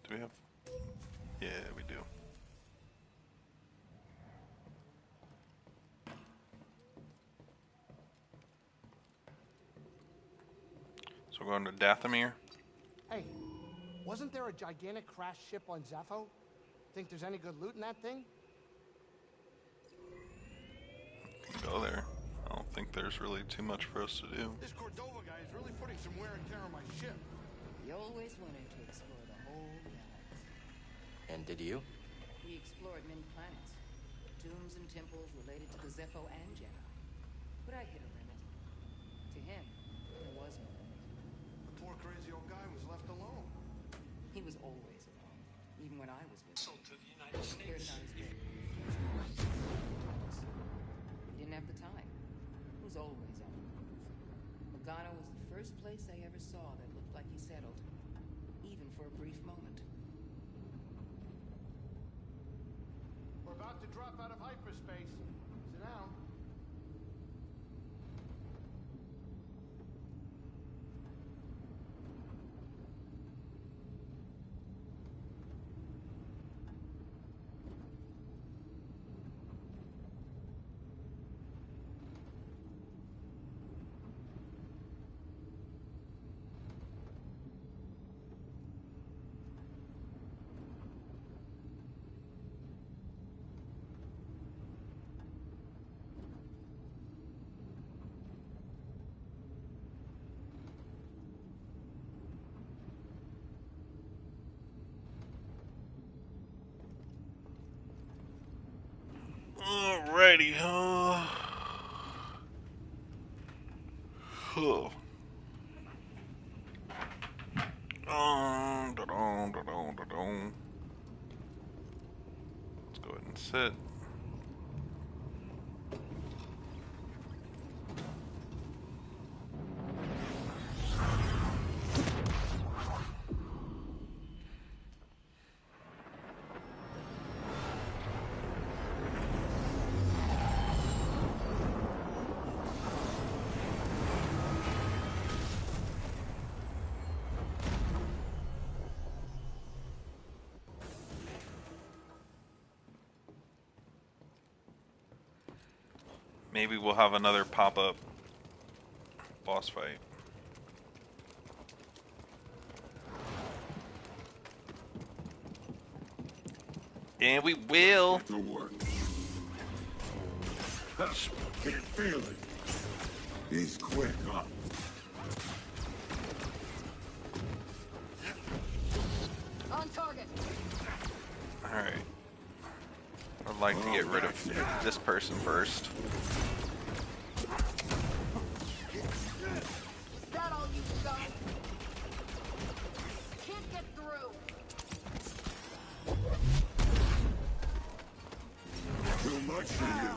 Do we have? Yeah, we do. So we're going to Dathomir. Hey, wasn't there a gigantic crash ship on Zepho? Think there's any good loot in that thing? Go there. I don't think there's really too much for us to do. This Cordova guy is really putting some wear and tear on my ship. He always wanted to explore the whole galaxy. And did you? We explored many planets, tombs and temples related to the Zepho and Jedi. But I hit a limit. To him, there was no limit. The poor crazy old guy was left alone. He was always alone, even when I was with him. To the United Here's States. how he's been. He didn't have the time. He was always on the move. Logano was the first place I ever saw that looked like he settled, even for a brief moment. We're about to drop out of hyperspace. Sit down. Alrighty, Oh. Da-dum. Let's go ahead and sit. Maybe we'll have another pop-up boss fight. And we will. The work. That's keep feeling. He's quick, huh? On target. Alright. I'd like to get rid of this person first. Is that all you got? Can't get through. Too much for you.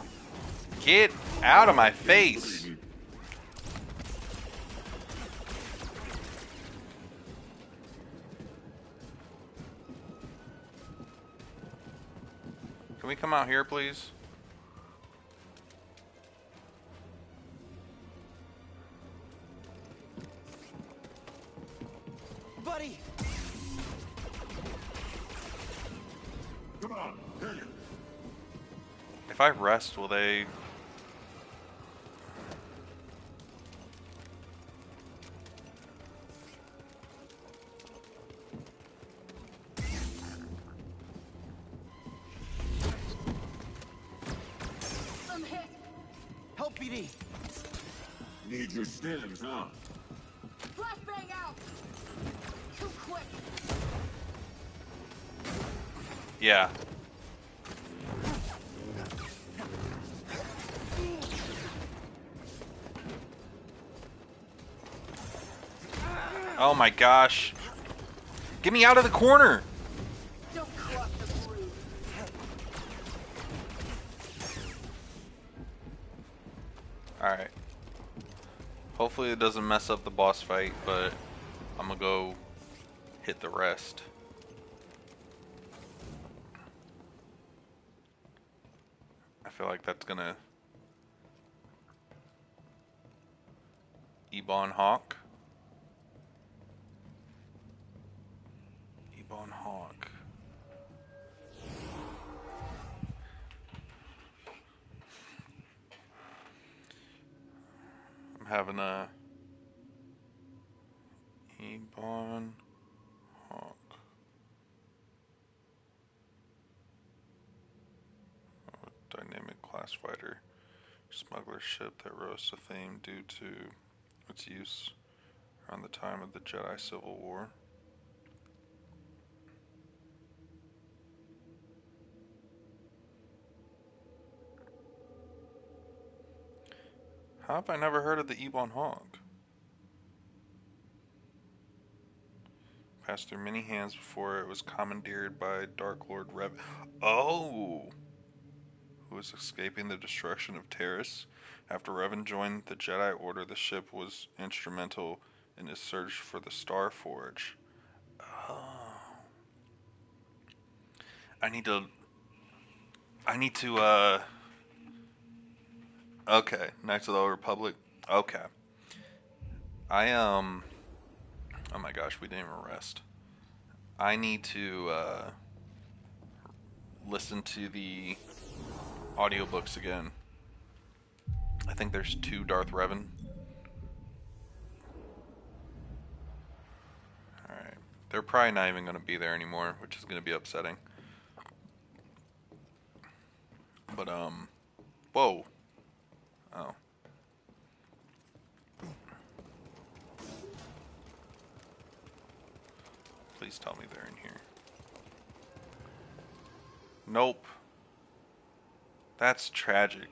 Get out of my face! Can we come out here, please? Buddy! Come on, hit it. If I rest, will they... I'm hit. Help, BD! Need your stims, huh? Flashbang out. Too quick. Yeah. Oh my gosh. Get me out of the corner! Don't cross the bridge. Alright. Hopefully it doesn't mess up the boss fight, but I'm gonna go hit the rest. I feel like that's gonna... Ebon Hawk. Ebon Hawk. I'm having a Ebon Hawk. Dynamic class fighter. Smuggler ship that rose to fame due to its use around the time of the Jedi Civil War. How have I never heard of the Ebon Hawk? Passed through many hands before it was commandeered by Dark Lord Rev. Oh! Who was escaping the destruction of Terrace. After Revan joined the Jedi Order, the ship was instrumental in his search for the Star Forge. Oh. I need to, okay, Knights of the Old Republic. Okay. Oh my gosh, we didn't even rest. I need to, listen to the audiobooks again. I think there's 2 Darth Revan. Alright. They're probably not even going to be there anymore, which is going to be upsetting. But, whoa. Oh. Please tell me they're in here. Nope. That's tragic.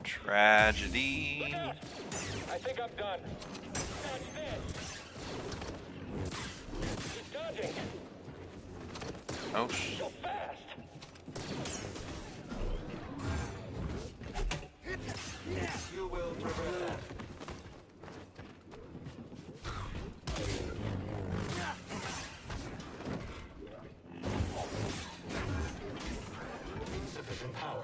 Tragedy. I think I'm done. That's this. He's dodging. Oh, So fast. You will prevail. Insufficient power.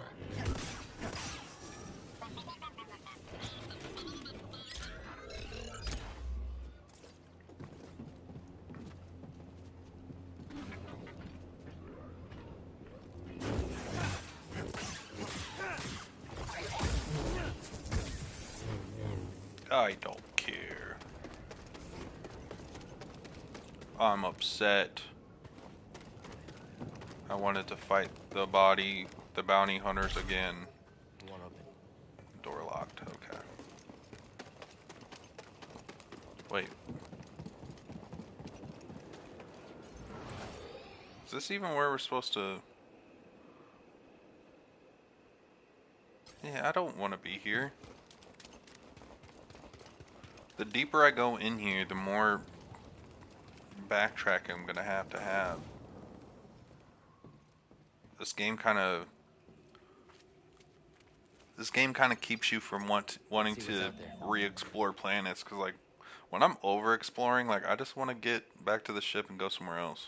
I don't care. I'm upset. I wanted to fight the bounty hunters again. Won't open. Door locked, okay. Wait. Is this even where we're supposed to... Yeah, I don't want to be here. The deeper I go in here, the more backtracking I'm gonna have to have. This game kind of keeps you from wanting to re-explore planets, because like when I'm over exploring, like I just want to get back to the ship and go somewhere else.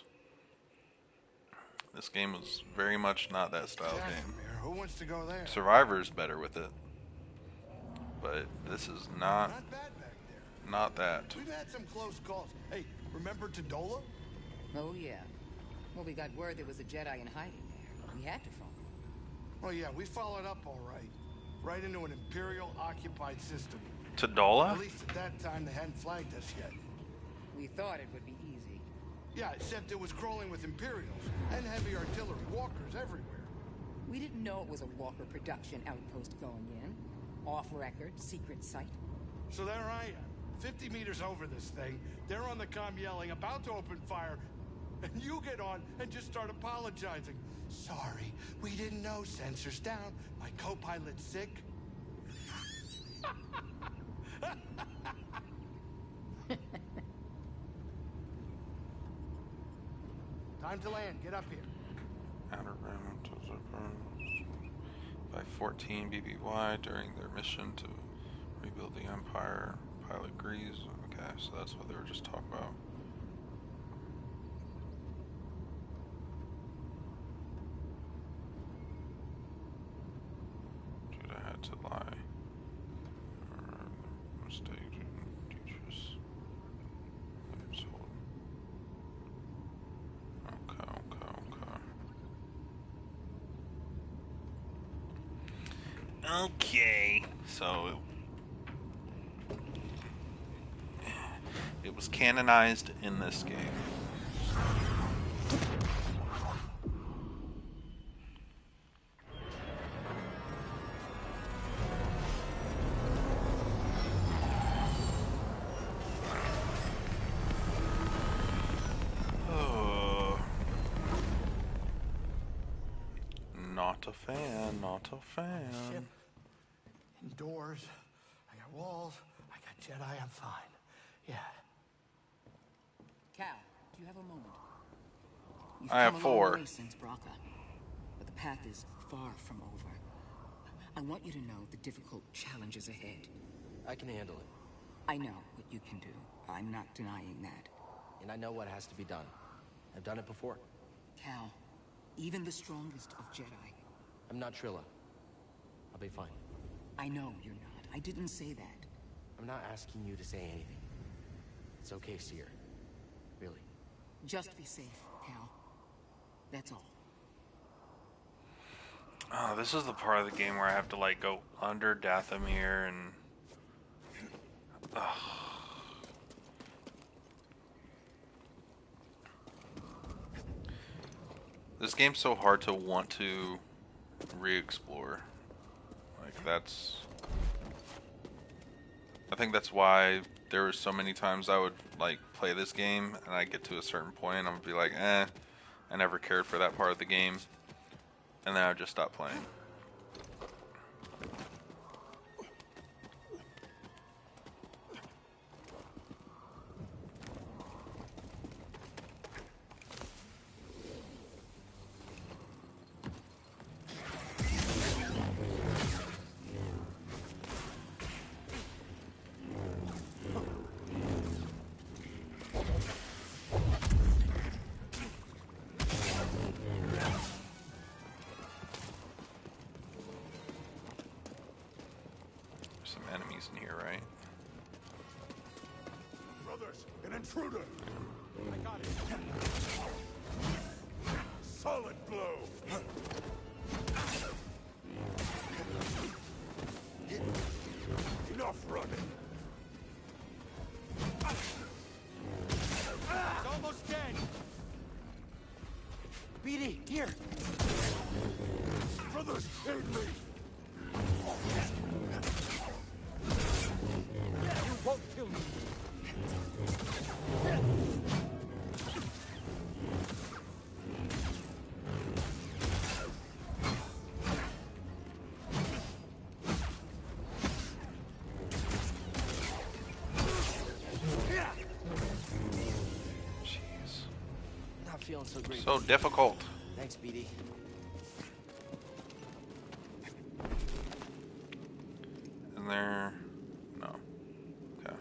This game was very much not that style game. Who wants to go there? Survivor's better with it, but this is not Not bad back there. not that. We've had some close calls. Hey, remember Tadola? Oh, yeah. Well, we got word there was a Jedi in hiding there. We had to follow. Oh, yeah, we followed up all right. Right into an Imperial-occupied system. Tadola? At least at that time, they hadn't flagged us yet. We thought it would be easy. Yeah, except it was crawling with Imperials and heavy artillery, walkers everywhere. We didn't know it was a Walker production outpost going in. Off-record, secret site. So there I am, 50 meters over this thing. They're on the comm yelling, about to open fire. And you get on and just start apologizing. Sorry, we didn't know. Sensors down. My co-pilot's sick. Time to land. Get up here. Outer rim to by 14 BBY during their mission to rebuild the Empire. Pilot agrees. Okay, so that's what they were just talking about. Dude, I had to lie. Mistake. Teachers. Okay, so it was canonized in this game. Not a fan, not a fan. Ship. Indoors. I got walls. I got Jedi. I'm fine. Yeah. Cal, do you have a moment? You've I have come a 4. long way since Braca, but the path is far from over. I want you to know the difficult challenges ahead. I can handle it. I know what you can do. I'm not denying that. And I know what has to be done. I've done it before. Cal, even the strongest of Jedi. I'm not Trilla. I'll be fine. I know you're not. I didn't say that. I'm not asking you to say anything. It's okay, Seer. Really. Just be safe, Cal. That's all. Oh, this is the part of the game where I have to like go under Dathomir and this game's so hard to want to re-explore. Like I think that's why there were so many times I would like play this game and I get to a certain point and I would be like, I never cared for that part of the game. And then I would just stop playing. Intruder! I got it. Solid blow! Enough running! It's almost dead! BD, here! feeling so great. So difficult. Thanks, BD. And there, no. Okay.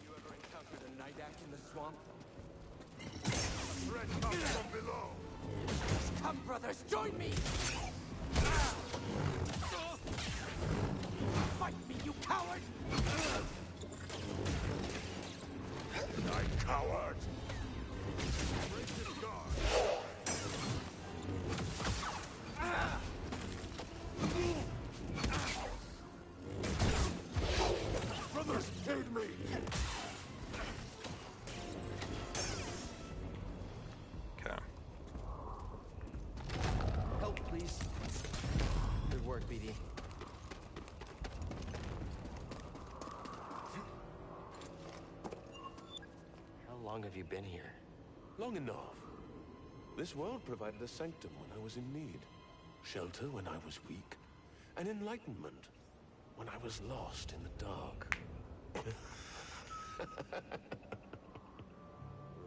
You ever encountered a night act in the swamp? Threat comes from below. Come, brothers, join me! Fight me, you coward! I coward. Break his guard. Brothers, aid me. Okay. Help, please. Good work, BD. How long have you been here? Long enough. This world provided a sanctum when I was in need, shelter when I was weak, and enlightenment when I was lost in the dark.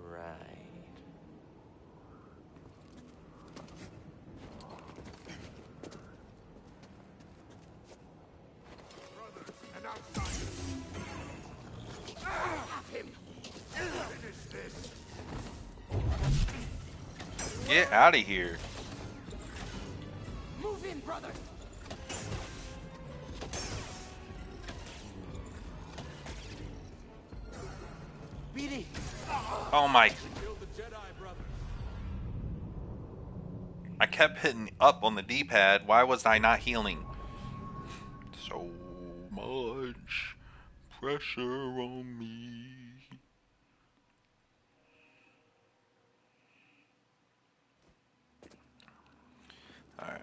Right. Brothers and outsiders. Have him! Finish this. Get out of here. Move in, brother! BD! Oh my. Kill the Jedi, brothers. I kept hitting up on the D-pad. Why was I not healing? So much pressure on me. Alright.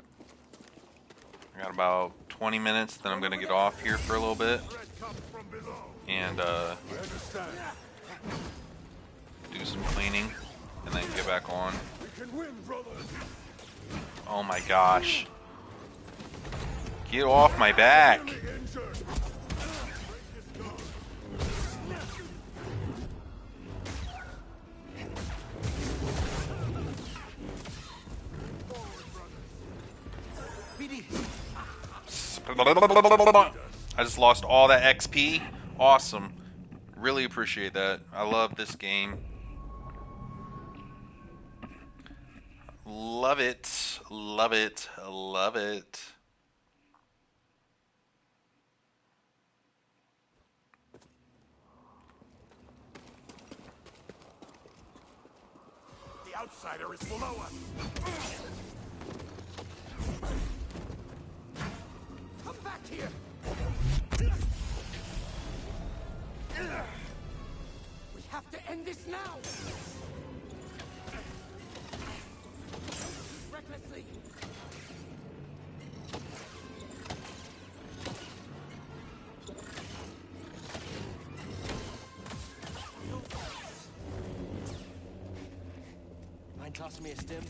I got about 20 minutes, then I'm going to get off here for a little bit. Threat comes from below. And I understand. do some cleaning. And then get back on. We can win, brothers. Oh my gosh. Get off my back. Enemy injured. Break his guard. I just lost all that XP. Awesome. Really appreciate that. I love this game. Love it. Love it. Love it. The outsider is below us. Come back here! We have to end this now! Recklessly! Mind tossing me a stim?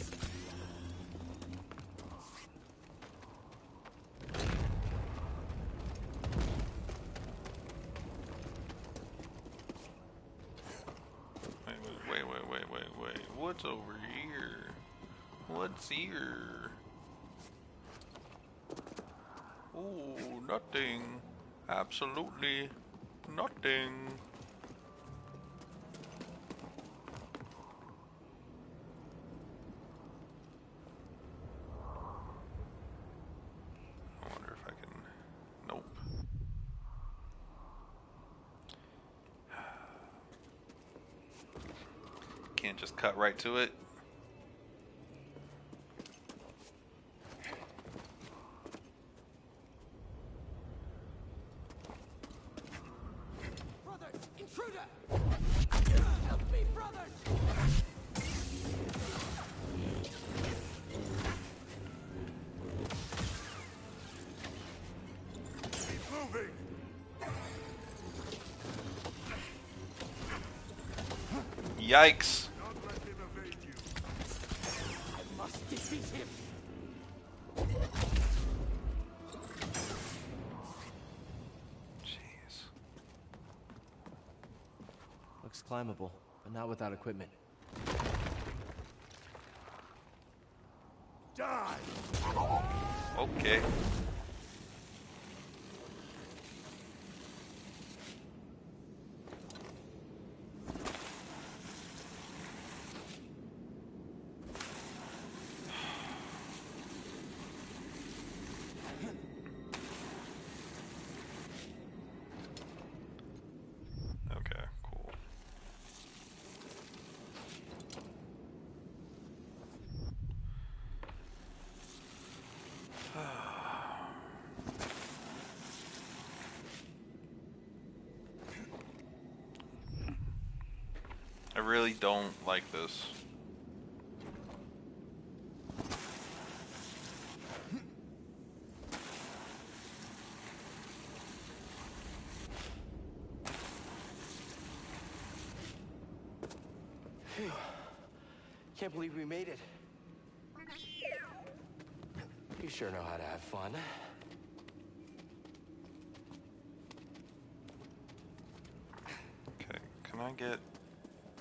Wait. What's over here? What's here? Oh, nothing. Absolutely nothing. I wonder if I can... Nope. Can't just cut right to it. Brothers! Intruder! Help me, brothers! Keep moving. Yikes. Not climbable, but not without equipment. Die! Okay. Okay, cool. I really don't like this. Can't believe we made it. You sure know how to have fun. Okay, can I get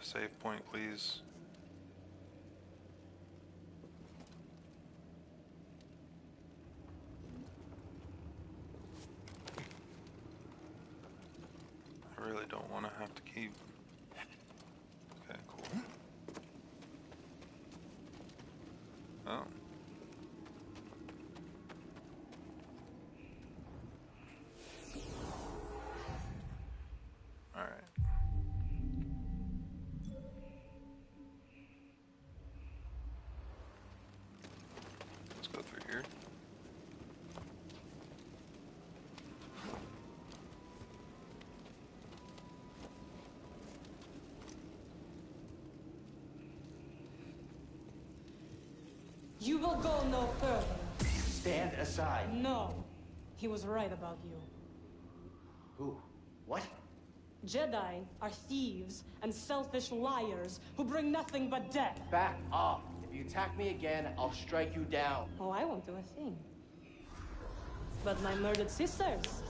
a save point, please? I really don't want to have to keep... Okay, cool. Oh. Alright. Let's go through here. You will go no further. Stand aside. No. He was right about you. Who? What? Jedi are thieves and selfish liars who bring nothing but death. Back off. If you attack me again, I'll strike you down. Oh, I won't do a thing. But my murdered sisters.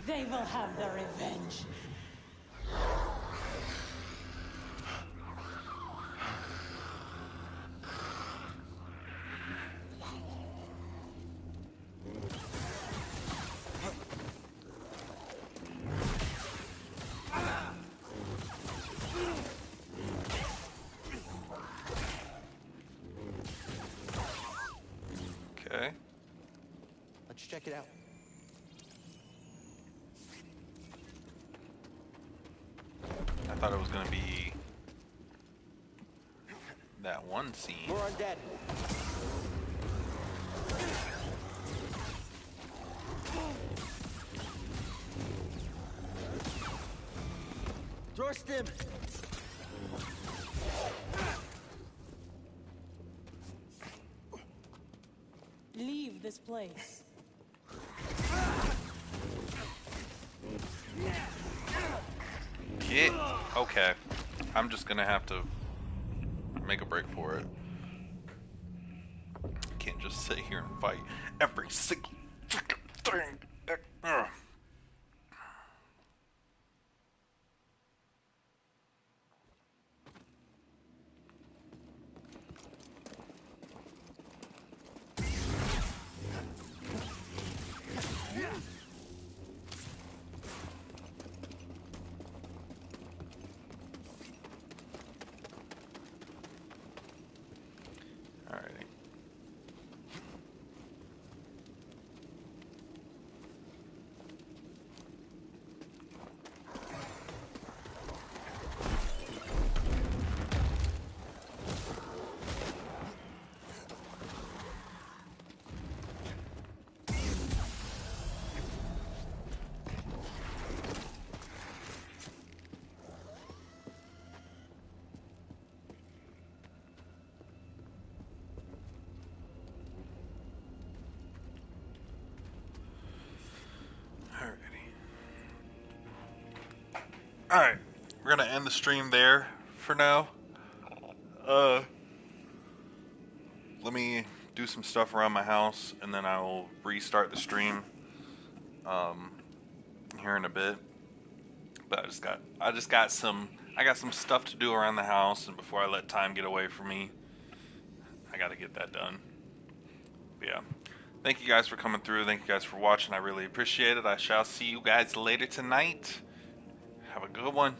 They will have their revenge. Okay. Let's check it out. I thought it was gonna be that one scene. More undead. Door stim. Leave this place. Get... Okay. I'm just gonna have to make a break for it. Can't just sit here and fight every single freaking thing. Ugh. Alrighty. Alright, we're gonna end the stream there for now. let me do some stuff around my house, and then I will restart the stream here in a bit. But I got some stuff to do around the house, and before I let time get away from me, I got to get that done. But yeah, thank you guys for coming through. Thank you guys for watching. I really appreciate it. I shall see you guys later tonight. Have a good one.